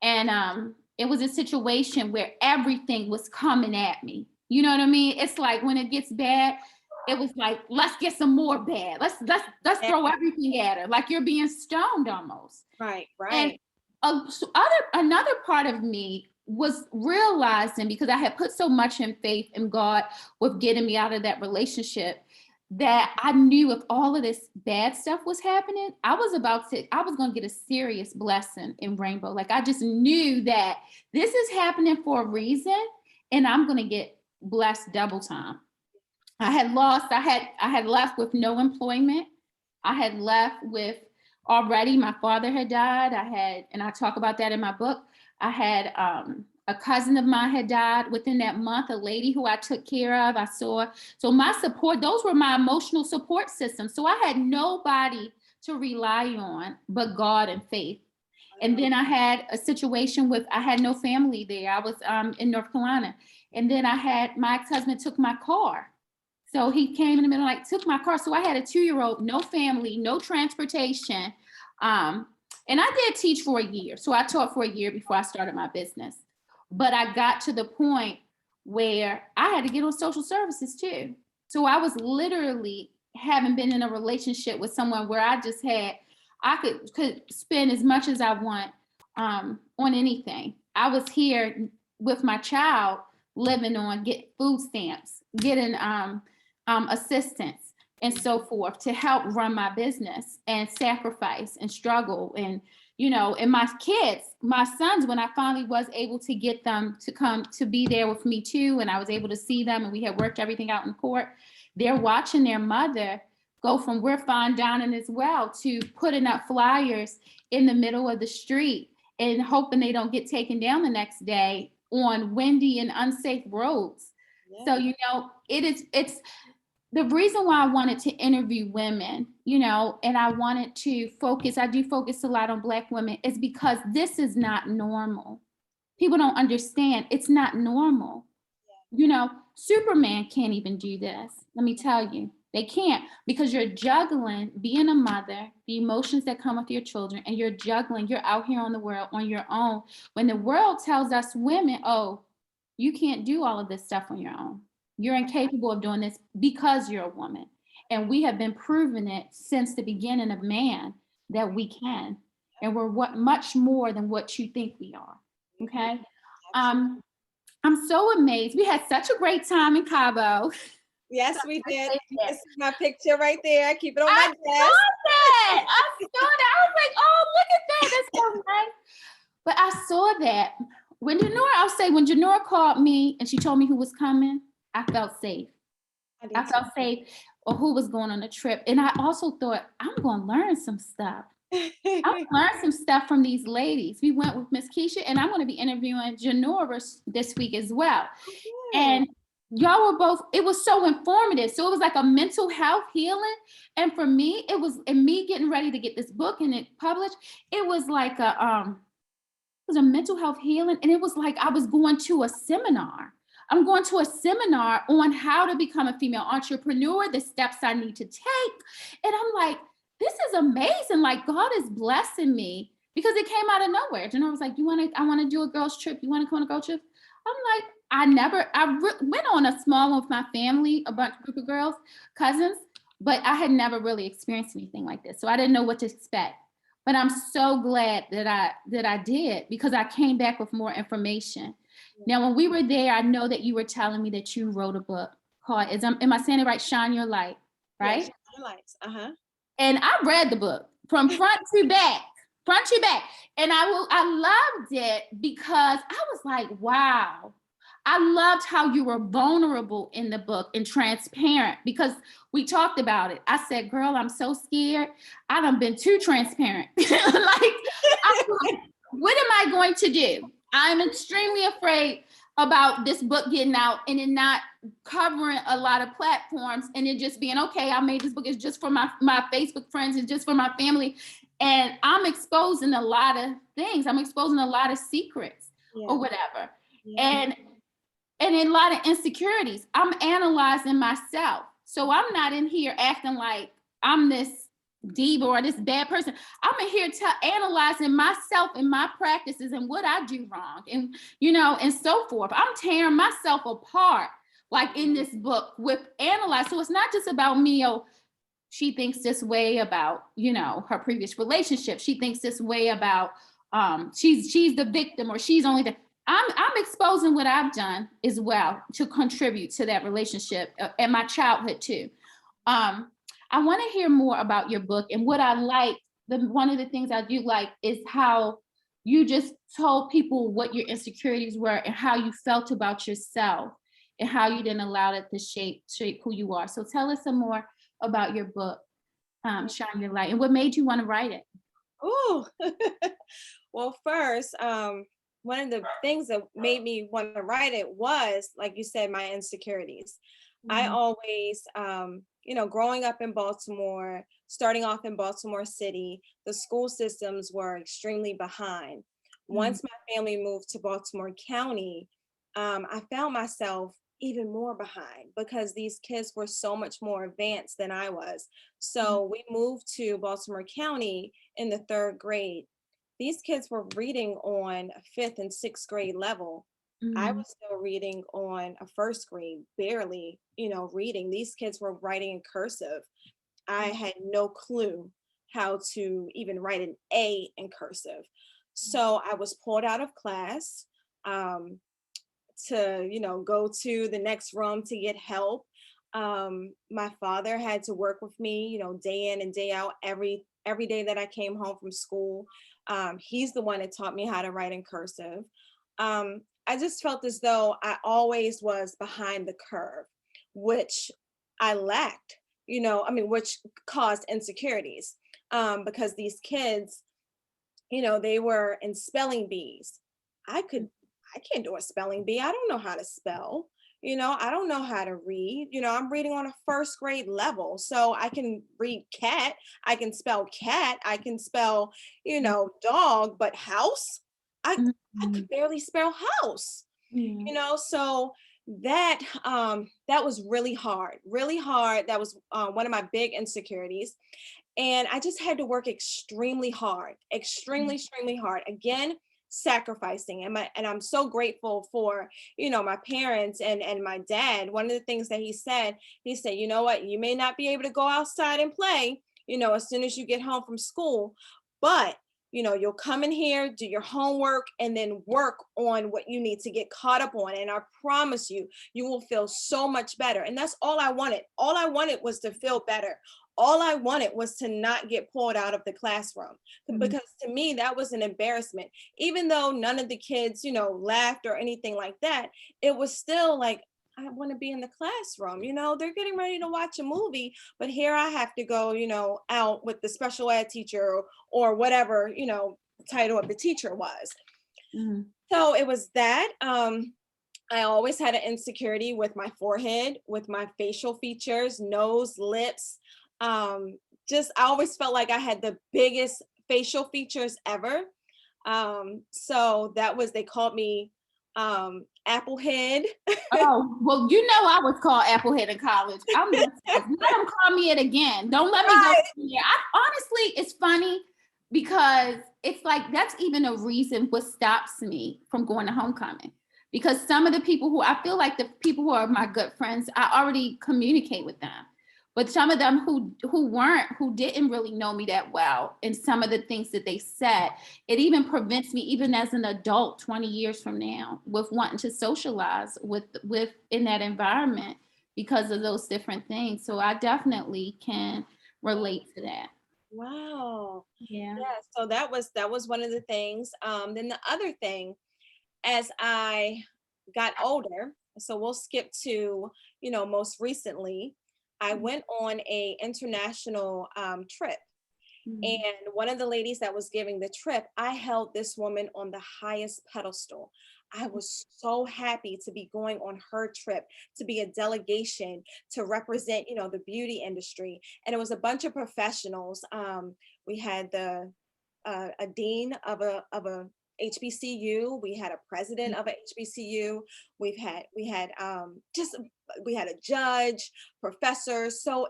And it was a situation where everything was coming at me. You know what I mean? It's like when it gets bad, it was like, let's get some more bad. Let's throw everything at her. Like you're being stoned almost. Right. And another part of me was realizing, because I had put so much in faith in God with getting me out of that relationship, that I knew if all of this bad stuff was happening, I was going to get a serious blessing in Rainbow. Like I just knew that this is happening for a reason, and I'm going to get blessed double time. I had left with no employment. I had left with already, my father had died. And I talk about that in my book. I had A cousin of mine had died within that month, a lady who I took care of. I saw, so my support, those were my emotional support system. So I had nobody to rely on but God and faith. And then I had a situation with, I had no family there. I was in North Carolina. And then I had, my ex-husband took my car. So he came in the middle, like took my car. So I had a 2-year-old, no family, no transportation. And I did teach for a year. So I taught for a year before I started my business. But I got to the point where I had to get on social services too. So I was literally having been in a relationship with someone where I just had, I could spend as much as I want on anything. I was here with my child living on get food stamps, getting assistance and so forth to help run my business and sacrifice and struggle. And, you know, and my kids, my sons, when I finally was able to get them to come to be there with me too, and I was able to see them and we had worked everything out in court, they're watching their mother go from we're fine dining as well to putting up flyers in the middle of the street and hoping they don't get taken down the next day on windy and unsafe roads. Yeah. So, you know, it's the reason why I wanted to interview women, you know, and I wanted to focus, I do focus a lot on Black women, is because this is not normal. People don't understand it's not normal. Yeah. You know, Superman can't even do this. Let me tell you. They can't, because you're juggling being a mother, the emotions that come with your children, and you're juggling, you're out here on the world on your own. When the world tells us women, oh, you can't do all of this stuff on your own. You're incapable of doing this because you're a woman. And we have been proving it since the beginning of man that we can. And we're much more than what you think we are. Okay. I'm so amazed. We had such a great time in Cabo. Yes, we did. This is my picture right there. I keep it on my desk. I saw that. I was like, oh, look at that. That's so nice. But I saw that when Janora called me and she told me who was coming, I felt safe. I felt safe, or who was going on a trip. And I also thought, I'm going to learn some stuff. I'm going to learn some stuff from these ladies. We went with Miss Keesha, and I'm going to be interviewing Janora this week as well. And y'all were both, it was so informative. So it was like a mental health healing. And for me, it was, and me getting ready to get this book and it published, it was like it was a mental health healing. And it was like I was going to a seminar. I'm going to a seminar on how to become a female entrepreneur, the steps I need to take. And I'm like, this is amazing. Like, God is blessing me, because it came out of nowhere. Janora was like, I want to do a girls trip. You want to come on a girls trip? I'm like, I went on a small one with my family, a group of girls, cousins, but I had never really experienced anything like this. So I didn't know what to expect. But I'm so glad that I did, because I came back with more information. Now, when we were there, I know that you were telling me that you wrote a book called, am I saying it right? Shine Your Light, right? Yeah, Shine Your Lights, And I read the book from front to back. And I loved it, because I was like, wow. I loved how you were vulnerable in the book and transparent, because we talked about it. I said, girl, I'm so scared. I done been too transparent. Like, what am I going to do? I'm extremely afraid about this book getting out and it not covering a lot of platforms, and it just being, okay, I made this book, it's just for my Facebook friends, it's just for my family. And I'm exposing a lot of things. I'm exposing a lot of secrets or whatever. Yeah. And a lot of insecurities. I'm analyzing myself. So I'm not in here acting like I'm this diva or this bad person. I'm in here analyzing myself and my practices and what I do wrong, and, you know, and so forth. I'm tearing myself apart, like in this book, with analyze. So it's not just about me, oh, she thinks this way about, you know, her previous relationship. She thinks this way about, she's the victim, or she's only the, I'm exposing what I've done as well to contribute to that relationship and my childhood too. I want to hear more about your book, and what I like, one of the things I do like is how you just told people what your insecurities were and how you felt about yourself and how you didn't allow it to shape who you are. So tell us some more about your book, Shine Your Light, and what made you want to write it. Oh, well, first, one of the things that made me want to write it was, like you said, my insecurities. I Mhm. always, growing up in Baltimore, starting off in Baltimore City, the school systems were extremely behind. Mhm. Once my family moved to Baltimore County, I found myself even more behind because these kids were so much more advanced than I was. Mhm. So we moved to Baltimore County in the third grade. These kids were reading on a fifth and sixth grade level. I Mhm. was still reading on a first grade, barely, reading. These kids were writing in cursive. I had no clue how to even write an A in cursive. So I was pulled out of class um, to, go to the next room to get help. My father had to work with me, day in and day out, every day that I came home from school. He's the one that taught me how to write in cursive. I just felt as though I always was behind the curve, which I lacked, which caused insecurities. Because these kids, they were in spelling bees. I could, I can't do a spelling bee. I don't know how to spell. I don't know how to read. I'm reading on a first grade level. So I can read cat. I can spell cat. I can spell, dog, but house, I Mhm. could barely spell house, Yeah. so that was really hard. That was one of my big insecurities, and I just had to work extremely hard, extremely hard. Again, sacrificing, and I'm so grateful for my parents and my dad. One of the things that he said, you know what, you may not be able to go outside and play, as soon as you get home from school, but you'll come in here, do your homework, and then work on what you need to get caught up on. And I promise you, you will feel so much better. And that's all I wanted. All I wanted was to feel better. All I wanted was to not get pulled out of the classroom, Mhm. because to me, that was an embarrassment. Even though none of the kids, laughed or anything like that, it was still like, I want to be in the classroom. They're getting ready to watch a movie, but here I have to go, out with the special ed teacher or whatever, the title of the teacher was. Mhm. So it was that. I always had an insecurity with my forehead, with my facial features, nose, lips. Just I always felt like I had the biggest facial features ever. So that was, they called me Applehead. Oh, well, I was called Applehead in college. I'm just let them call me it again. Don't let me go Right. here. Honestly, it's funny because it's like that's even a reason what stops me from going to homecoming. Because some of the people who I feel like the people who are my good friends, I already communicate with them. But some of them who didn't really know me that well, and some of the things that they said, it even prevents me, even as an adult 20 years from now, with wanting to socialize with in that environment because of those different things. So I definitely can relate to that. Wow. Yeah. Yeah. So that was one of the things. Then the other thing, as I got older, so we'll skip to, most recently, I went on a international trip. Mhm. And one of the ladies that was giving the trip, I held this woman on the highest pedestal. I was so happy to be going on her trip, to be a delegation, to represent, the beauty industry. And it was a bunch of professionals. We had a dean of a HBCU. We had a president of a HBCU. We had a judge, professors. So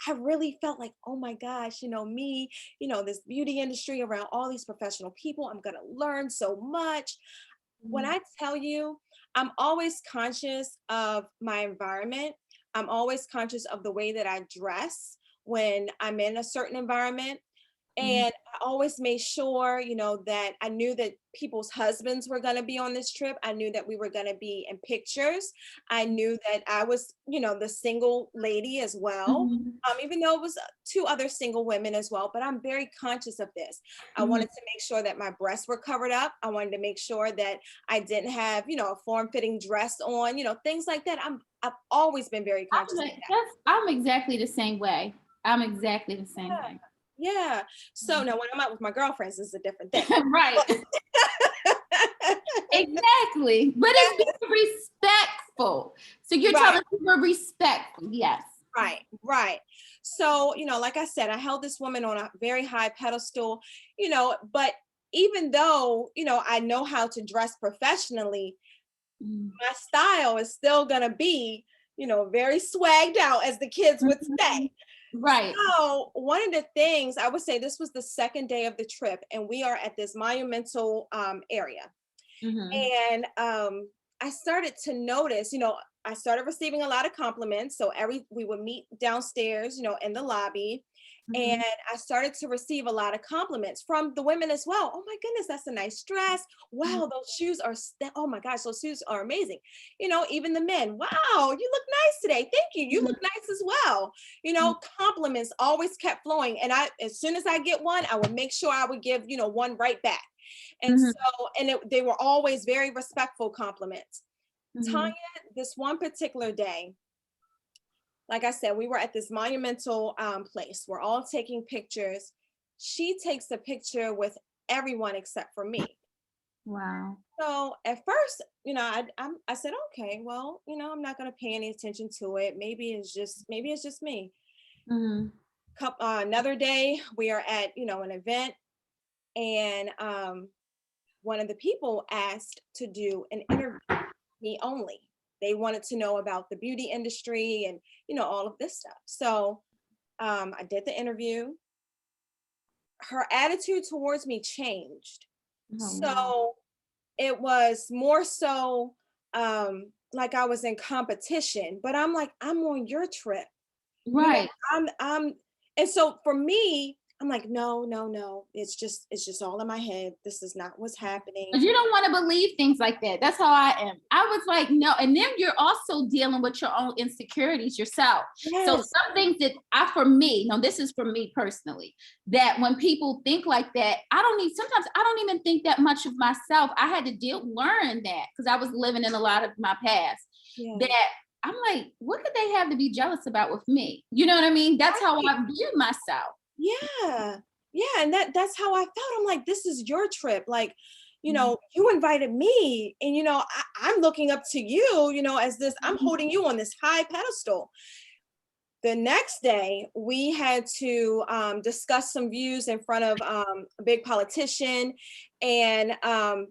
I really felt like, oh my gosh, me, this beauty industry around all these professional people, I'm going to learn so much. When Mhm. I tell you, I'm always conscious of my environment. I'm always conscious of the way that I dress when I'm in a certain environment. Mhm. And I always made sure, that I knew that people's husbands were going to be on this trip. I knew that we were going to be in pictures. I knew that I was, the single lady as well. Mhm. Even though it was two other single women as well, but I'm very conscious of this. I Mhm. wanted to make sure that my breasts were covered up. I wanted to make sure that I didn't have, a form-fitting dress on, things like that. I've always been very conscious of that. I'm exactly the same way. I'm exactly the same way. Yeah. So now when I'm out with my girlfriends, it's a different thing. Right. Exactly. But it's being respectful. So you're telling us we're respectful. Yes. Right. So, like I said, I held this woman on a very high pedestal, but even though, I know how to dress professionally, my style is still going to be, very swagged out, as the kids would say. Right. So one of the things I would say, this was the second day of the trip, and we are at this monumental area. And I started to notice, I started receiving a lot of compliments. So we would meet downstairs, in the lobby. And I started to receive a lot of compliments from the women as well. Oh my goodness, that's a nice dress. Wow, those shoes are, oh my gosh, those shoes are amazing. Even the men, wow, you look nice today. Thank you. You look nice as well. Compliments always kept flowing. And as soon as I get one, I would make sure I would give, one right back. And they were always very respectful compliments. Tanya, this one particular day, like I said, we were at this monumental place. We're all taking pictures. She takes a picture with everyone except for me. Wow. So at first, I said, okay, well, I'm not going to pay any attention to it. Maybe it's just me. Another day, we are at, an event, and one of the people asked to do an interview with me only. They wanted to know about the beauty industry and, all of this stuff. So I did the interview. Her attitude towards me changed. So it was more so like I was in competition, but I'm like, I'm on your trip. Right. And so for me, I'm like, no, it's just all in my head. This is not what's happening. You don't want to believe things like that. That's how I am. I was like, no. And then you're also dealing with your own insecurities yourself. Yes. So some things that this is for me personally, that when people think like that, sometimes I don't even think that much of myself. I had to learn that because I was living in a lot of my past that I'm like, what could they have to be jealous about with me? You know what I mean? That's how I view myself. Yeah. And that's how I felt. I'm like, this is your trip. Like, you invited me, and, I'm looking up to you, as this, I'm holding you on this high pedestal. The next day, we had to discuss some views in front of a big politician. And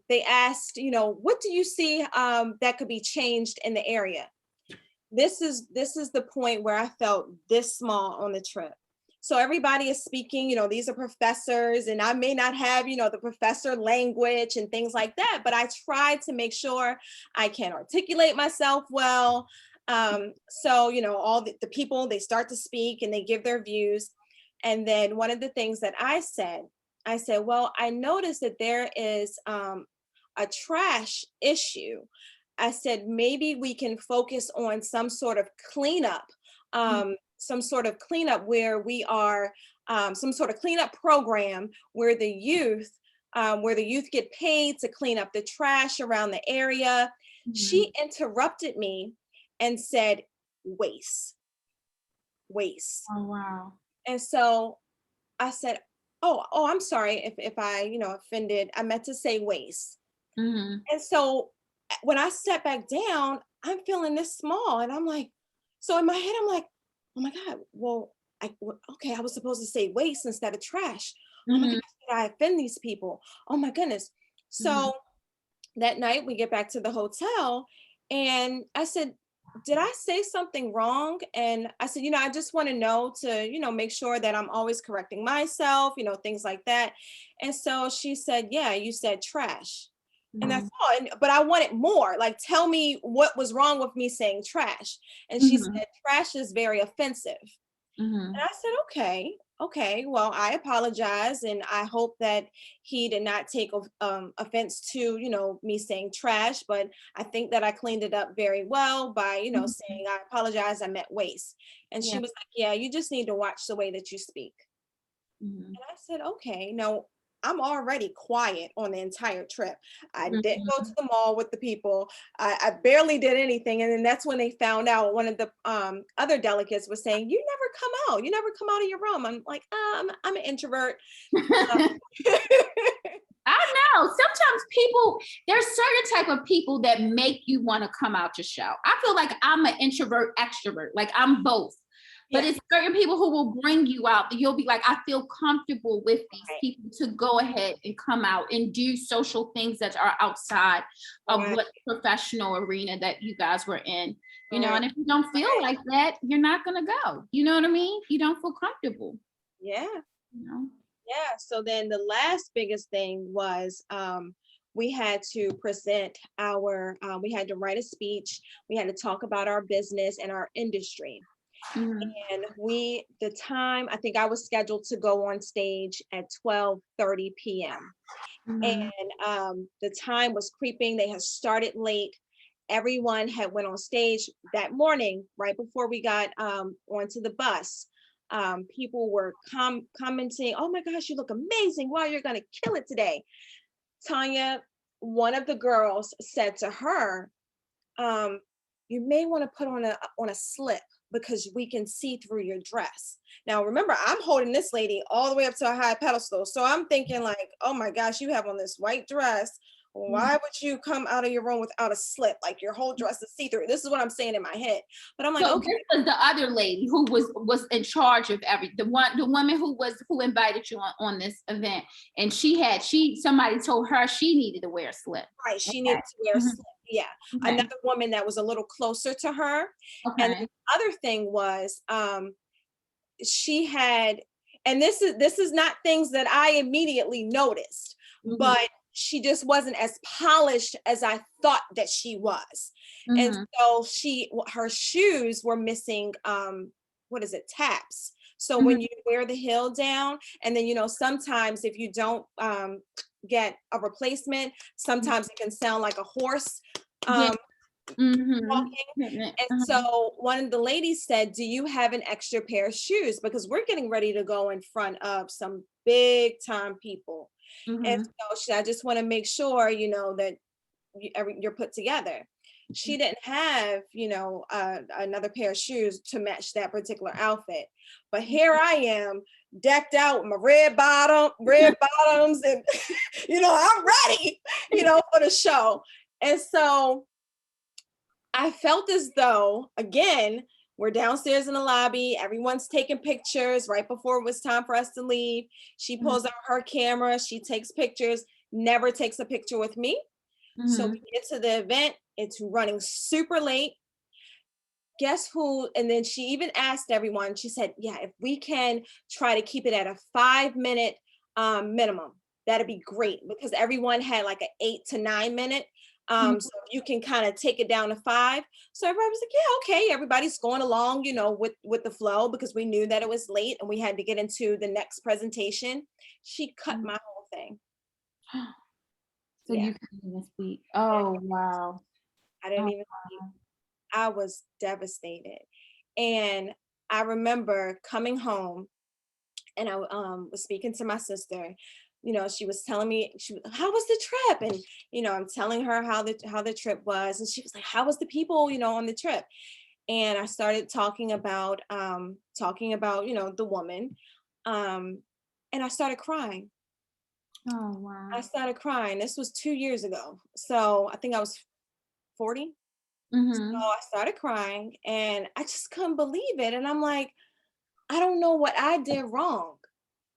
they asked, what do you see that could be changed in the area? This is the point where I felt this small on the trip. So everybody is speaking, these are professors, and I may not have, the professor language and things like that, but I try to make sure I can articulate myself well. So, all the people, they start to speak and they give their views. And then one of the things that I said, well, I noticed that there is a trash issue. I said, maybe we can focus on some sort of cleanup, where we are, some sort of cleanup program where the youth get paid to clean up the trash around the area. She interrupted me and said, waste. Oh, wow. And so I said, oh, I'm sorry if I, offended. I meant to say waste. And so when I sat back down, I'm feeling this small, and I'm like, so in my head, I'm like, oh my God, well, I was supposed to say waste instead of trash. Oh my gosh, did I offend these people? Oh my goodness. So that night we get back to the hotel, and I said, did I say something wrong? And I said, I just want to know to, make sure that I'm always correcting myself, things like that. And so she said, yeah, you said trash. And that's all. But I wanted more. Like, tell me what was wrong with me saying trash. And she said, trash is very offensive. And I said, okay. Well, I apologize. And I hope that he did not take offense to, me saying trash. But I think that I cleaned it up very well by, saying, I apologize. I meant waste. And she was like, yeah, you just need to watch the way that you speak. And I said, okay. No, I'm already quiet on the entire trip. I didn't go to the mall with the people. I barely did anything. And then that's when they found out. One of the other delegates was saying, you never come out. You never come out of your room. I'm like, I'm an introvert. I know, sometimes there's certain type of people that make you want to come out your shell. I feel like I'm an introvert, extrovert, like I'm both. But it's certain people who will bring you out that you'll be like, I feel comfortable with these people to go ahead and come out and do social things that are outside of what professional arena that you guys were in, you know, and if you don't feel like that, you're not going to go. You know what I mean? You don't feel comfortable. Yeah. You know? Yeah. So then the last biggest thing was we had to present we had to write a speech. We had to talk about our business and our industry. And the time, I think I was scheduled to go on stage at 12:30 p.m. And the time was creeping. They had started late. Everyone had went on stage that morning, right before we got onto the bus. People were commenting, oh my gosh, you look amazing. Wow, you're going to kill it today. Tanya, one of the girls said to her, you may want to put on a slip because we can see through your dress. Now, remember, I'm holding this lady all the way up to a high pedestal. So I'm thinking like, oh my gosh, you have on this white dress. Why would you come out of your room without a slip? Like your whole dress is see-through. This is what I'm saying in my head. But I'm like, so okay. This was the other lady who was in charge of the woman who invited you on this event. And somebody told her she needed to wear a slip. Right, she needed to wear a slip. Yeah. Another woman that was a little closer to her. And the other thing was she had, and this is not things that I immediately noticed, but she just wasn't as polished as I thought that she was. And so her shoes were missing taps. So when you wear the heel down, and then, you know, sometimes if you don't get a replacement, sometimes it can sound like a horse walking. And so one of the ladies said, do you have an extra pair of shoes? Because we're getting ready to go in front of some big time people. And so I just want to make sure, you know, that you're put together. She didn't have, you know, another pair of shoes to match that particular outfit. But here I am, decked out with my red bottoms, and you know, I'm ready, you know, for the show. And so I felt as though, again, we're downstairs in the lobby, everyone's taking pictures right before it was time for us to leave. She pulls out her camera, she takes pictures, never takes a picture with me. So we get to the event, it's running super late. Guess who? And then she even asked everyone, she said, yeah, if we can try to keep it at a 5-minute minimum, that'd be great, because everyone had like an 8 to 9 minute. So you can kind of take it down to 5. So everybody was like, yeah, okay. Everybody's going along, you know, with the flow, because we knew that it was late and we had to get into the next presentation. She cut my whole thing. So you couldn't even speak. Oh, wow. I didn't even speak. I was devastated. And I remember coming home and I was speaking to my sister. You know, she was telling me, how was the trip? And, you know, I'm telling her how the trip was. And she was like, how was the people, you know, on the trip? And I started talking about, you know, the woman. And I started crying. Oh, wow. I started crying. This was 2 years ago. So I think I was 40. So I started crying and I just couldn't believe it. And I'm like, I don't know what I did wrong.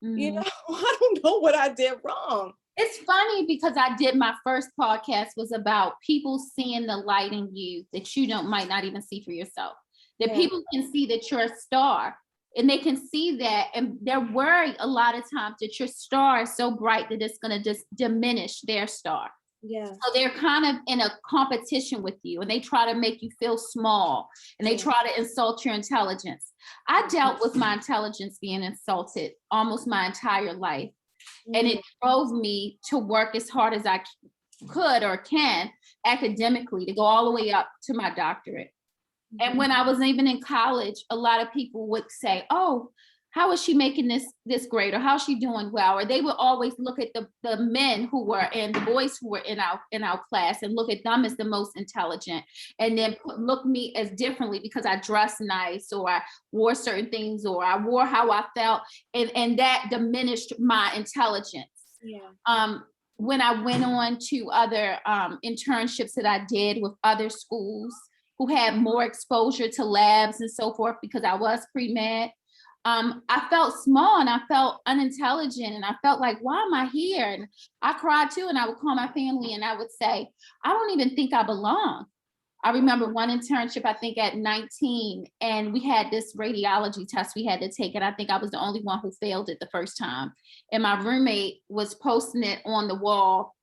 You know, I don't know what I did wrong. It's funny because I did my first podcast was about people seeing the light in you that you might not even see for yourself. That people can see that you're a star, and they can see that, and they're worried a lot of times that your star is so bright that it's going to just diminish their star. Yeah. So they're kind of in a competition with you, and they try to make you feel small, and they try to insult your intelligence. I dealt with my intelligence being insulted almost my entire life. And it drove me to work as hard as I could or can academically to go all the way up to my doctorate. And when I was even in college, a lot of people would say, oh, how is she making this grade, or how is she doing well? Or they would always look at the men who were and the boys who were in our class and look at them as the most intelligent, and then look me as differently because I dressed nice, or I wore certain things, or I wore how I felt, and that diminished my intelligence. when I went on to other internships that I did with other schools who had more exposure to labs and so forth, because I was pre-med, I felt small and I felt unintelligent and I felt like, why am I here? And I cried too. And I would call my family and I would say, I don't even think I belong. I remember one internship, I think at 19, and we had this radiology test we had to take. And I think I was the only one who failed it the first time. And my roommate was posting it on the wall.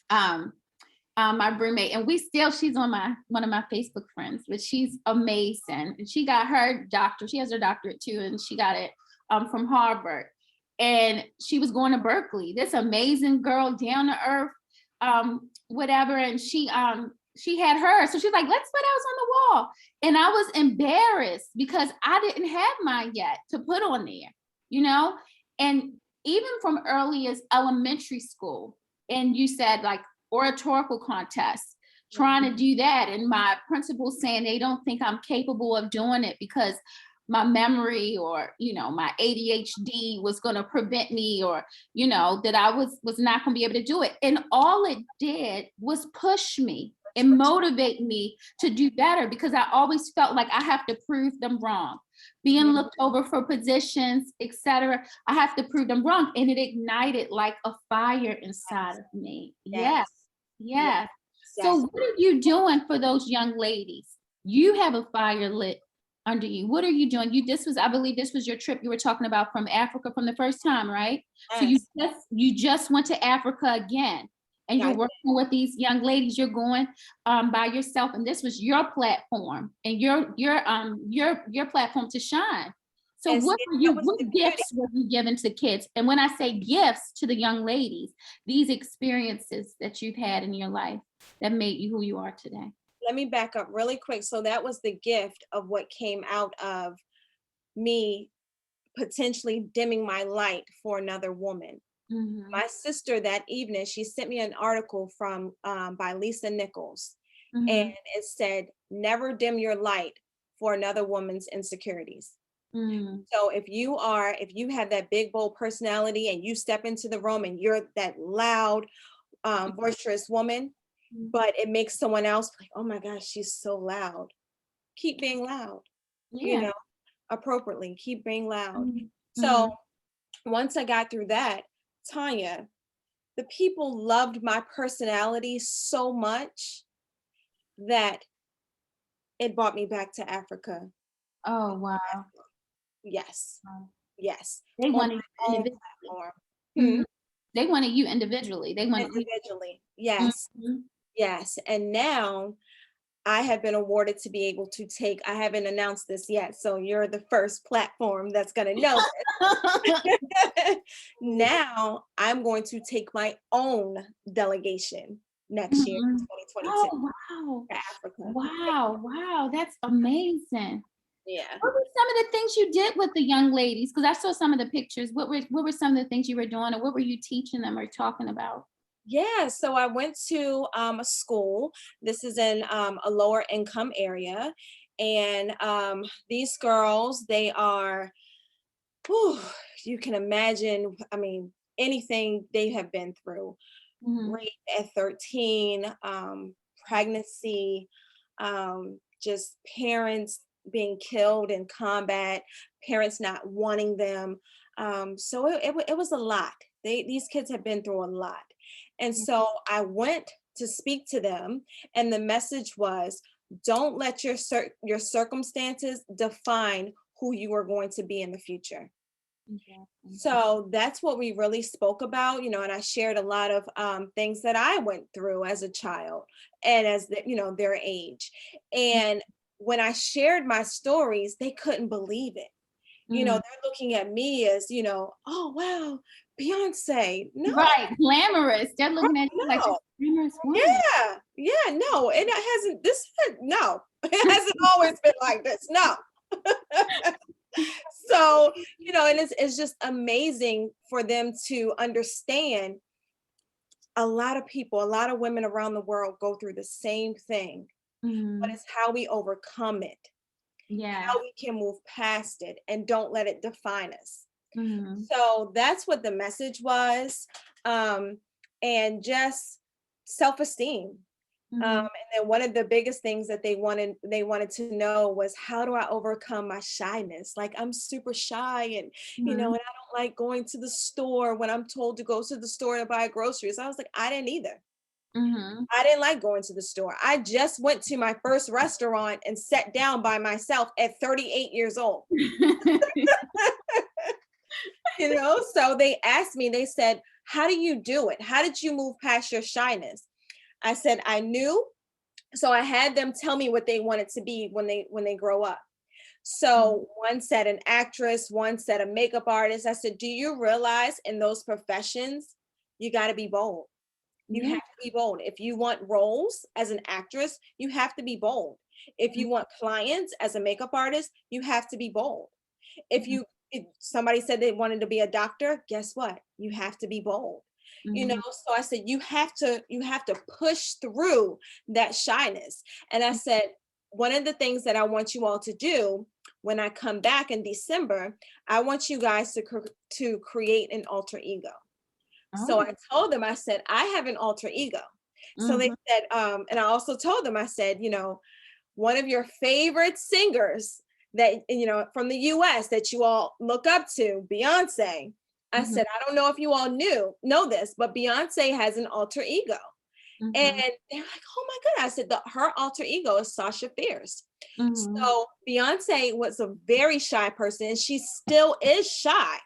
My roommate, and she's on one of my Facebook friends, but she's amazing. And she got her doctorate. She has her doctorate too, and she got it from Harvard. And she was going to Berkeley. This amazing girl, down to earth, whatever. And she had her, so she's like, let's put ours on the wall. And I was embarrassed because I didn't have mine yet to put on there, you know. And even from early as elementary school, and you said like oratorical contests, trying to do that, and my principal saying they don't think I'm capable of doing it because my memory or, you know, my ADHD was going to prevent me, or, you know, that I was not going to be able to do it. And all it did was push me and motivate me to do better, because I always felt like I have to prove them wrong. Being looked over for positions, etc. I have to prove them wrong. And it ignited like a fire inside of me. Yes. Yes. So what are you doing for those young ladies? You have a fire lit under you. What are you doing? I believe this was your trip you were talking about from Africa from the first time, right? Yes. So you just went to Africa again. And you're working with these young ladies. You're going by yourself, and this was your platform and your platform to shine. So what gifts were you giving to kids? And when I say gifts to the young ladies, these experiences that you've had in your life that made you who you are today. Let me back up really quick. So that was the gift of what came out of me potentially dimming my light for another woman. Mm-hmm. My sister that evening, she sent me an article from by Lisa Nichols, mm-hmm. and it said, "Never dim your light for another woman's insecurities." Mm-hmm. So if you have that big, bold personality and you step into the room and you're that loud, boisterous woman, mm-hmm. but it makes someone else like, oh my gosh, she's so loud. Keep being loud, you know, appropriately. Keep being loud. Mm-hmm. So once I got through that, Tanya, the people loved my personality so much that it brought me back to Africa. Oh, wow. Yes. Wow. Yes. They wanted you individually. Mm-hmm. They wanted you individually. They wanted individually. Yes. Mm-hmm. Yes. And now I have been awarded to be able to take, I haven't announced this yet, so you're the first platform that's going to know this. Now I'm going to take my own delegation next year, 2022. Oh, wow. To Africa. Wow, wow, that's amazing. Yeah. What were some of the things you did with the young ladies? Because I saw some of the pictures. What were some of the things you were doing, or what were you teaching them or talking about? Yeah, so I went to a school. This is in a lower income area. And these girls, they are, you can imagine, I mean, anything they have been through. Mm-hmm. Rape at 13, pregnancy, just parents being killed in combat, parents not wanting them. So it was a lot. These kids have been through a lot. And so I went to speak to them, and the message was, don't let your circumstances define who you are going to be in the future. Okay. So that's what we really spoke about, you know, and I shared a lot of things that I went through as a child and as their age. And when I shared my stories, they couldn't believe it. You know, they're looking at me as, oh, wow, Beyonce. No. Right. Glamorous. They're looking at you like a glamorous woman. Yeah, no. And it hasn't always been like this. No. So, and it's just amazing for them to understand a lot of women around the world go through the same thing, but it's how we overcome it. Yeah. How we can move past it and don't let it define us. Mm-hmm. So that's what the message was. and just self-esteem. And then one of the biggest things that they wanted to know was, how do I overcome my shyness? Like, I'm super shy, and and I don't like going to the store when I'm told to go to the store to buy groceries. I was like, I didn't either. Mm-hmm. I didn't like going to the store. I just went to my first restaurant and sat down by myself at 38 years old. So they asked me, they said, how do you do it? How did you move past your shyness? I said, I knew. So I had them tell me what they wanted to be when they grow up. So one said an actress, one said a makeup artist. I said, do you realize in those professions, you got to be bold. You Yeah. have to be bold. If you want roles as an actress, you have to be bold. If you want clients as a makeup artist, you have to be bold. If somebody said they wanted to be a doctor, guess what? You have to be bold. So I said, you have to push through that shyness. And I said, one of the things that I want you all to do when I come back in December, I want you guys to create an alter ego. So I told them, I said, I have an alter ego. So they said, and I also told them, I said, one of your favorite singers that, from the US that you all look up to, Beyonce. I said, I don't know if you all know this, but Beyonce has an alter ego. And they're like, oh my God. I said, her alter ego is Sasha Fierce. So Beyonce was a very shy person, and she still is shy.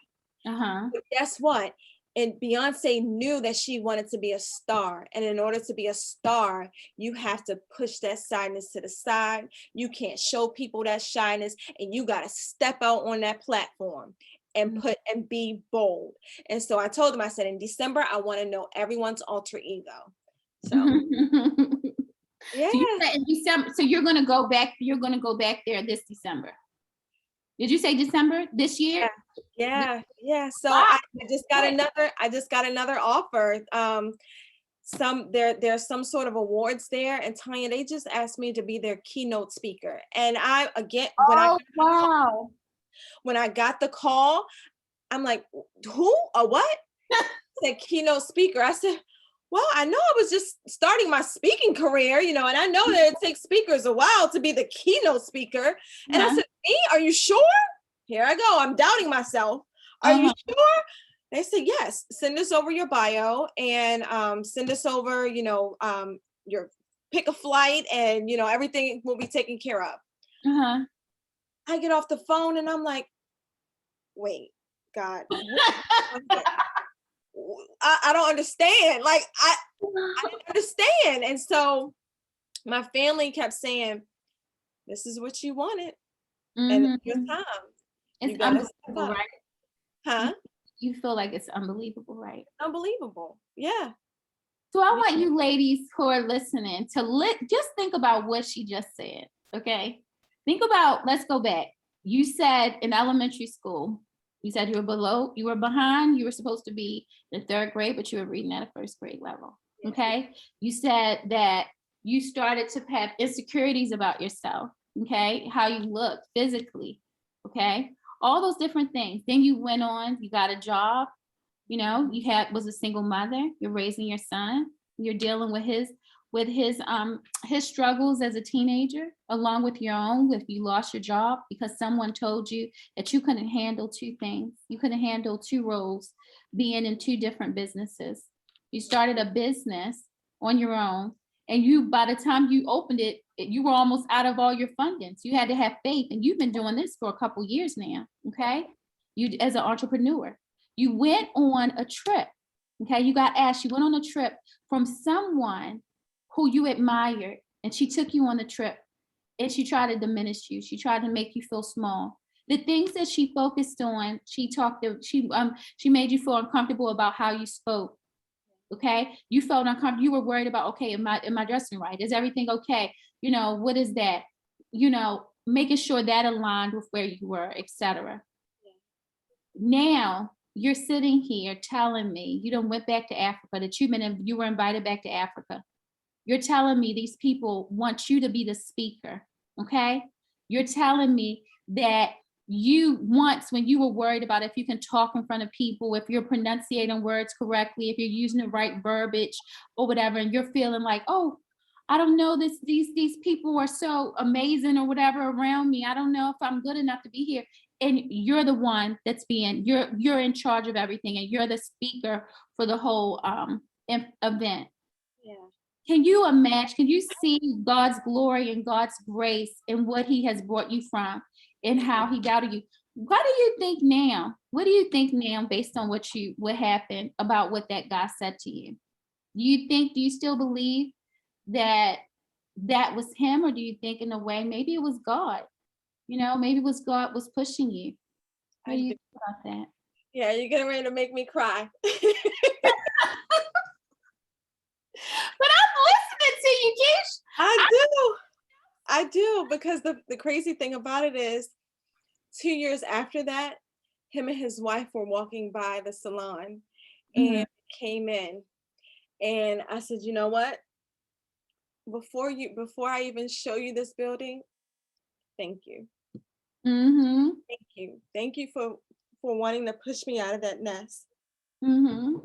But guess what? And Beyonce knew that she wanted to be a star. And in order to be a star, you have to push that shyness to the side. You can't show people that shyness, and you got to step out on that platform and be bold. And so I told them, I said, in December, I want to know everyone's alter ego. So yeah. So you said in December, so you're gonna go back there this December. Did you say December this year? Yeah. So Wow. I just got another offer. There's some sort of awards there, and Tanya, they just asked me to be their keynote speaker. And when I got the call, I'm like, who? A what? Said keynote speaker. I said, well, I know I was just starting my speaking career, and I know that it takes speakers a while to be the keynote speaker. And I said, me? Are you sure? Here I go. I'm doubting myself. Are you sure? They said, yes. Send us over your bio, and send us over, your pick a flight, and everything will be taken care of. I get off the phone and I'm like, wait, God, I don't understand. Like, I didn't understand. And so my family kept saying, this is what you wanted. And it's your time. It's unbelievable, right? Huh? You feel like it's unbelievable, right? Unbelievable. Yeah. So I want you ladies who are listening to just think about what she just said, okay? Think about, let's go back. You said in elementary school, you said you were behind, you were supposed to be in 3rd grade, but you were reading at a 1st grade level, okay? You said that you started to have insecurities about yourself, okay? How you look physically, okay? All those different things. Then you went on, you got a job, was a single mother, you're raising your son, you're dealing with his struggles as a teenager, along with your own, if you lost your job because someone told you that you couldn't handle 2 things. You couldn't handle 2 roles, being in 2 different businesses. You started a business on your own, and by the time you opened it, you were almost out of all your funding. So you had to have faith, and you've been doing this for a couple years now, okay? You, as an entrepreneur, you went on a trip, okay? You got asked, you went on a trip from someone who you admired, and she took you on the trip, and she tried to diminish you. She tried to make you feel small. The things that she focused on, she made you feel uncomfortable about how you spoke. Okay, you felt uncomfortable. You were worried about, okay, am I dressing right? Is everything okay? What is that? Making sure that aligned with where you were, etc. Now you're sitting here telling me you went back to Africa, that you were invited back to Africa. You're telling me these people want you to be the speaker, okay? You're telling me that you once, when you were worried about if you can talk in front of people, if you're pronunciating words correctly, if you're using the right verbiage or whatever, and you're feeling like, oh, I don't know, these people are so amazing or whatever around me. I don't know if I'm good enough to be here. And you're the one that's you're in charge of everything, and you're the speaker for the whole event. Yeah. Can you imagine? Can you see God's glory and God's grace and what He has brought you from and how He doubted you? What do you think now? What do you think now, based on what happened about what that guy said to you? Do you still believe that that was him, or do you think in a way maybe it was God? Maybe it was God was pushing you. What I do you do. think about that? Yeah, you're getting ready to make me cry. But I'm listening to you, Keish. I do, because the crazy thing about it is 2 years after that, him and his wife were walking by the salon Mhm, and came in, and I said, you know what? Before I even show you this building, thank you. mhm, Thank you. Thank you for wanting to push me out of that nest. mhm.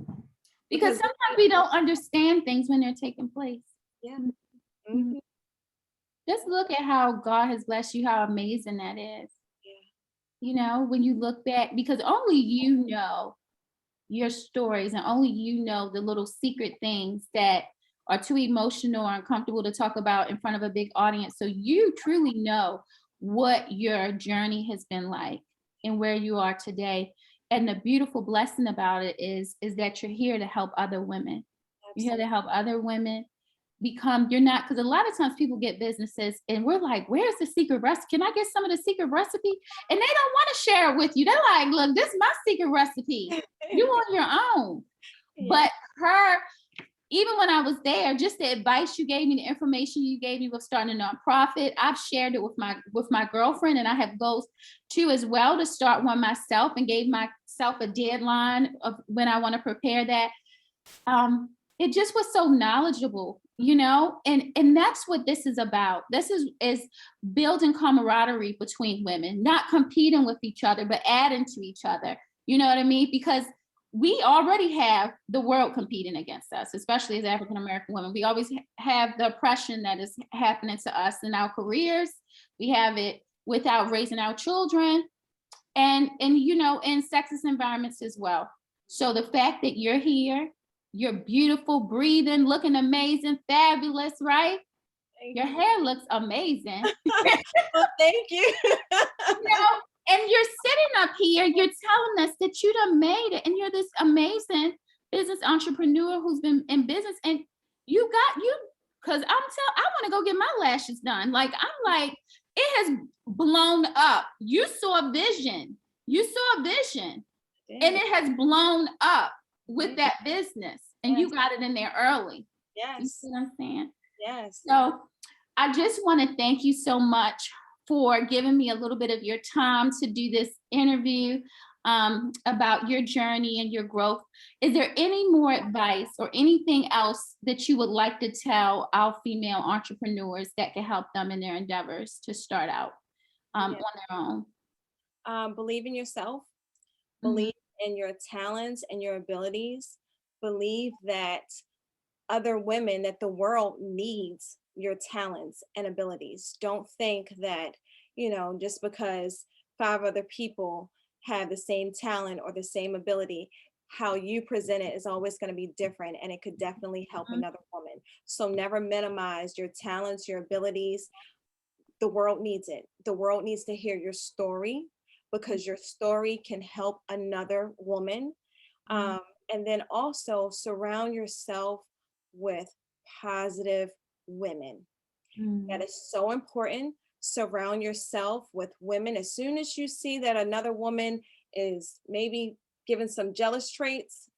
Because Because sometimes we don't understand things when they're taking place. yeah. Mhm. Mhm. Just look at how God has blessed you, how amazing that is. Yeah. When you look back, because only you know your stories, and only you know the little secret things that are too emotional or uncomfortable to talk about in front of a big audience. So you truly know what your journey has been like and where you are today. And the beautiful blessing about it is that you're here to help other women. You're here Absolutely. to help other women become you're not because a lot of times people get businesses and we're like, where's the secret recipe? Can I get some of the secret recipe? And they don't want to share it with you. They're like, look, this is my secret recipe. You on your own. Yeah. But even when I was there, just the advice you gave me, the information you gave me with starting a nonprofit, I've shared it with my girlfriend, and I have goals too as well to start one myself, and gave myself a deadline of when I want to prepare that. It just was so knowledgeable, and that's what this is about. This is building camaraderie between women, not competing with each other, but adding to each other. You know what I mean? Because we already have the world competing against us, especially as African American women. We always have the oppression that is happening to us in our careers. We have it without raising our children, and in sexist environments as well. So the fact that you're here, you're beautiful, breathing, looking amazing, fabulous, right? Thank Your you. hair looks amazing. Well, thank you. And you're sitting up here, you're telling us that you done made it, and you're this amazing business entrepreneur who's been in business, and because I want to go get my lashes done. Like, I'm like, it has blown up. You saw a vision. You saw a vision, and Did. it has blown up with Did. that business, and Yes. you got it in there early. You see Yes. what I'm saying? Yes. So I just want to thank you so much for giving me a little bit of your time to do this interview about your journey and your growth. Is there any more advice or anything else that you would like to tell our female entrepreneurs that can help them in their endeavors to start out on Yeah. their own? Believe in yourself. Mhm, Believe in your talents and your abilities. Believe that other women, that the world needs your talents and abilities. Don't think that, just because five other people have the same talent or the same ability, how you present it is always going to be different, and it could definitely help mhm, another woman. So never minimize your talents, your abilities. The world needs it. The world needs to hear your story, because your story can help another woman. mhm, Um, and then also surround yourself with positive women. That mhm, is so important. Surround yourself with women. As soon as you see that another woman is maybe giving some jealous traits,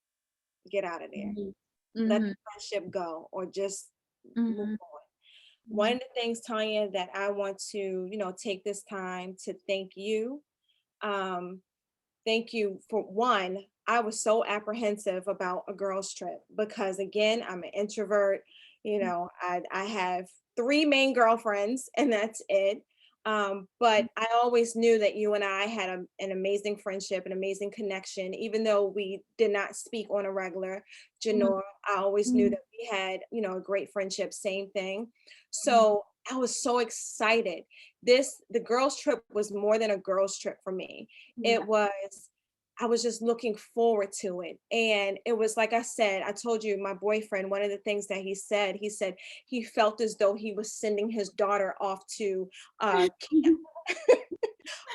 get out of there. mhm, Let mhm, the friendship go, or just move mhm, on. One mhm, of the things, Tanya, that I want to, take this time to thank you. Um, Thank you for one. I was so apprehensive about a girls' trip because, again, I'm an introvert. I have three main girlfriends, and that's it. But I always knew that you and I had an amazing friendship, an amazing connection, even though we did not speak on a regular. Janora, I always knew that we had, a great friendship, same thing. So I was so excited. The girls trip was more than a girls trip for me. I was just looking forward to it. And it was, like I said, I told you, my boyfriend, one of the things that he said he felt as though he was sending his daughter off to camp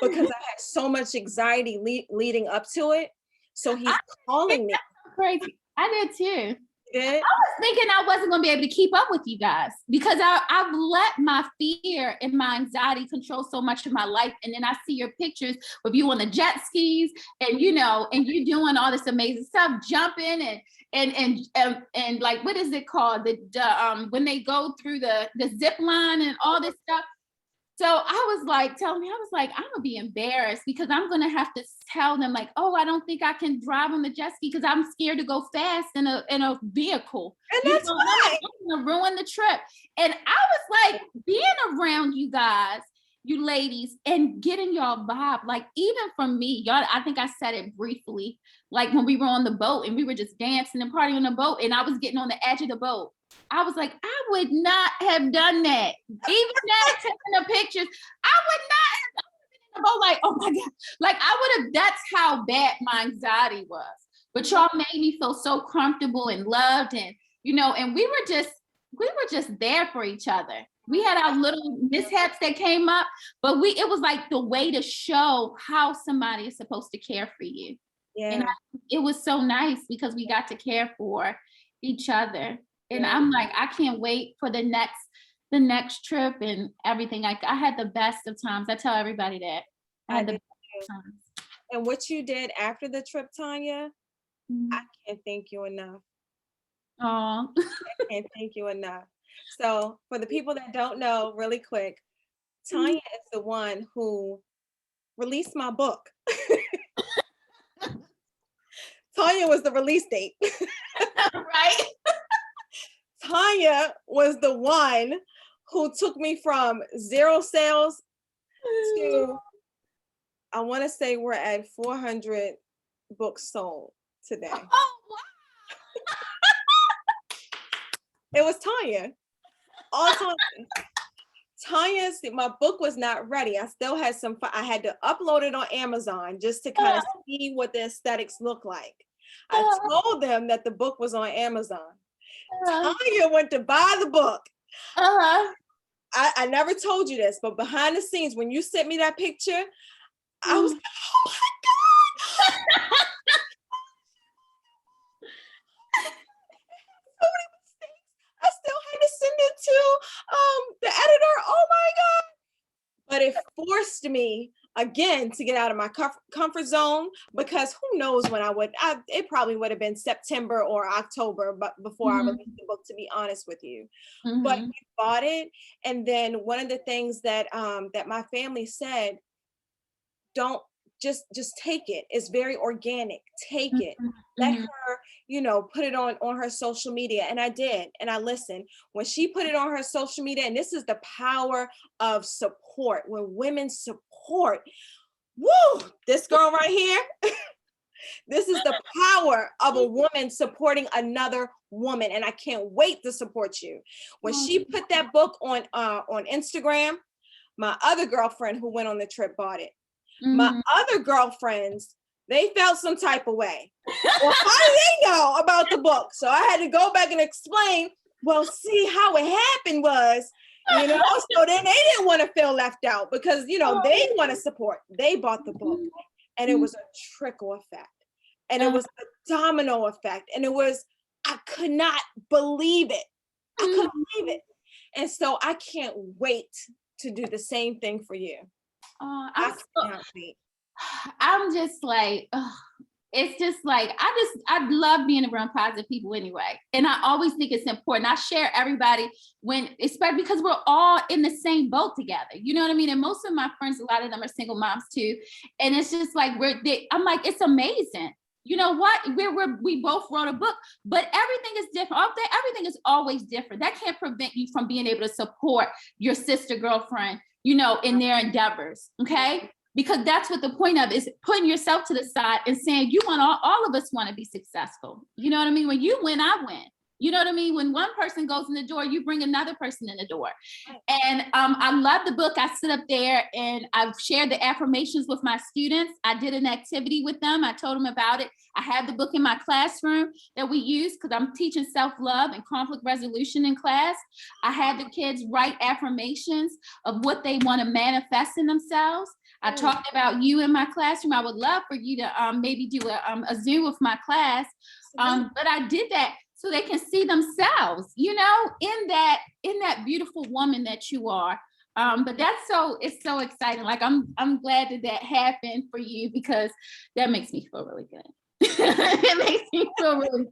because I had so much anxiety leading up to it. So he's calling me. Crazy. I did too. Did? I was thinking I wasn't going to be able to keep up with you guys because I've let my fear and my anxiety control so much of my life. And then I see your pictures with you on the jet skis and, and you doing all this amazing stuff, jumping and like, what is it called? When they go through the zip line and all this stuff. So I was like, I'm gonna be embarrassed because I'm gonna have to tell them like, oh, I don't think I can drive on the jet ski because I'm scared to go fast in a vehicle. And that's fine. I'm gonna ruin the trip. And I was like, being around you guys, you ladies, and getting y'all vibe, like even from me, y'all, I think I said it briefly, like when we were on the boat and we were just dancing and partying on the boat and I was getting on the edge of the boat. I was like, I would not have done that. Even that, taking the pictures, I would not have been in the boat like, oh my God. Like that's how bad my anxiety was. But y'all made me feel so comfortable and loved and, and we were just there for each other. We had our little mishaps that came up, but it was like the way to show how somebody is supposed to care for you. Yeah. And it was so nice because we got to care for each other. And I'm like, I can't wait for the next trip and everything. I had the best of times. I tell everybody that. I had the best of times. And what you did after the trip, Tanya, I can't thank you enough. Oh, I can't thank you enough. So for the people that don't know, really quick, Tanya is the one who released my book. Tanya was the release date. Right? Tanya was the one who took me from 0 sales to, I want to say we're at 400 books sold today. Oh, wow. It was Tanya. All Tanya. My book was not ready. I still had I had to upload it on Amazon just to kind of see what the aesthetics look like. I told them that the book was on Amazon. Tanya went to buy the book. I never told you this, but behind the scenes, when you sent me that picture, I was like, oh my God. So many mistakes. I still had to send it to the editor. Oh my God. But it forced me again to get out of my comfort zone because who knows when it probably would have been September or October, but before I released the book, to be honest with you. But we bought it. And then one of the things that my family said, don't just take it. It's very organic. Take it. Let her, put it on her social media. And I did. And I listened. When she put it on her social media, and this is the power of support. When women support, woo, this girl right here, this is the power of a woman supporting another woman. And I can't wait to support you. When she put that book on Instagram, my other girlfriend who went on the trip bought it. My other girlfriends, they felt some type of way. Well, how do they know about the book? So I had to go back and explain, well, see how it happened was, so then they didn't want to feel left out because, they want to support. They bought the book and it was a trickle effect and it was a domino effect. And I could not believe it. I couldn't believe it. And so I can't wait to do the same thing for you. I'm just like, it's just like, I love being around positive people anyway. And I always think it's important. I share everybody especially because we're all in the same boat together. You know what I mean? And most of my friends, a lot of them are single moms too. And it's just like, I'm like, it's amazing. You know what? We both wrote a book, but everything is different. Everything is always different. That can't prevent you from being able to support your sister, girlfriend, in their endeavors. Okay. Because that's what the point of is, putting yourself to the side and saying, you want all of us want to be successful. You know what I mean? When you win, I win. You know what I mean? When one person goes in the door, you bring another person in the door. And I love the book. I sit up there and I've shared the affirmations with my students. I did an activity with them. I told them about it. I have the book in my classroom that we use because I'm teaching self-love and conflict resolution in class. I had the kids write affirmations of what they want to manifest in themselves. I talked about you in my classroom. I would love for you to maybe do a Zoom with my class. But I did that so they can see themselves, in that beautiful woman that you are. But it's so exciting. Like I'm glad that happened for you, because that makes me feel really good. It makes me feel really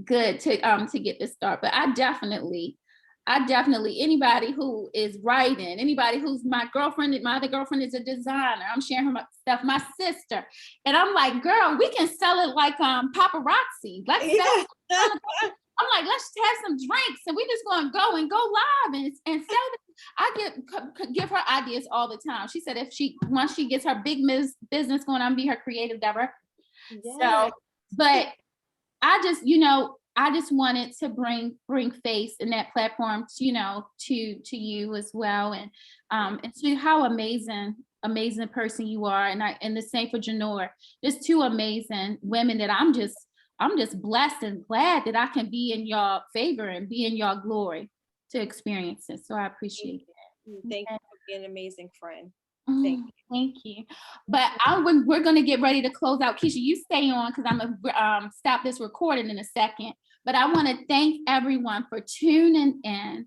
good to get this start. But I definitely, anybody who is writing, anybody who's my girlfriend, my other girlfriend is a designer. I'm sharing her stuff, my sister. And I'm like, girl, we can sell it like paparazzi. Let's sell it. I'm like, let's have some drinks and we just gonna go live and sell it. I give her ideas all the time. She said once she gets her big business going on, be her creative director. Yes. So, but I just wanted to bring face in that platform, to you as well, and to how amazing person you are, and the same for Janor. Just two amazing women that I'm just blessed and glad that I can be in y'all favor and be in y'all glory to experience it. So I appreciate it. Thank you for being an amazing friend. Thank you. But we're going to get ready to close out. Keesha, you stay on because I'm going to stop this recording in a second. But I want to thank everyone for tuning in.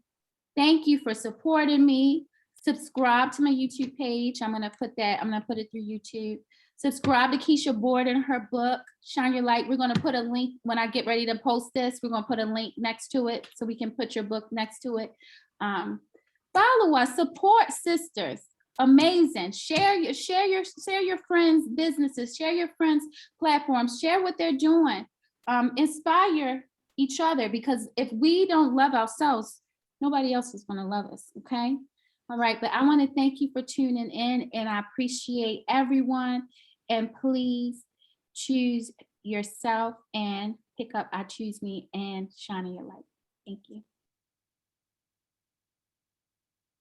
Thank you for supporting me. Subscribe to my YouTube page. I'm going to put it through YouTube. Subscribe to Keesha Borden, her book, Shine Your Light. We're going to put a link when I get ready to post this. We're going to put a link next to it so we can put your book next to it. Follow us, support sisters. Amazing. Share your friends' businesses, share your friends' platforms, share what they're doing. Inspire each other, because if we don't love ourselves, nobody else is going to love us. Okay. All right. But I want to thank you for tuning in, and I appreciate everyone. And please choose yourself and pick up I Choose Me and Shine Your Light. Thank you.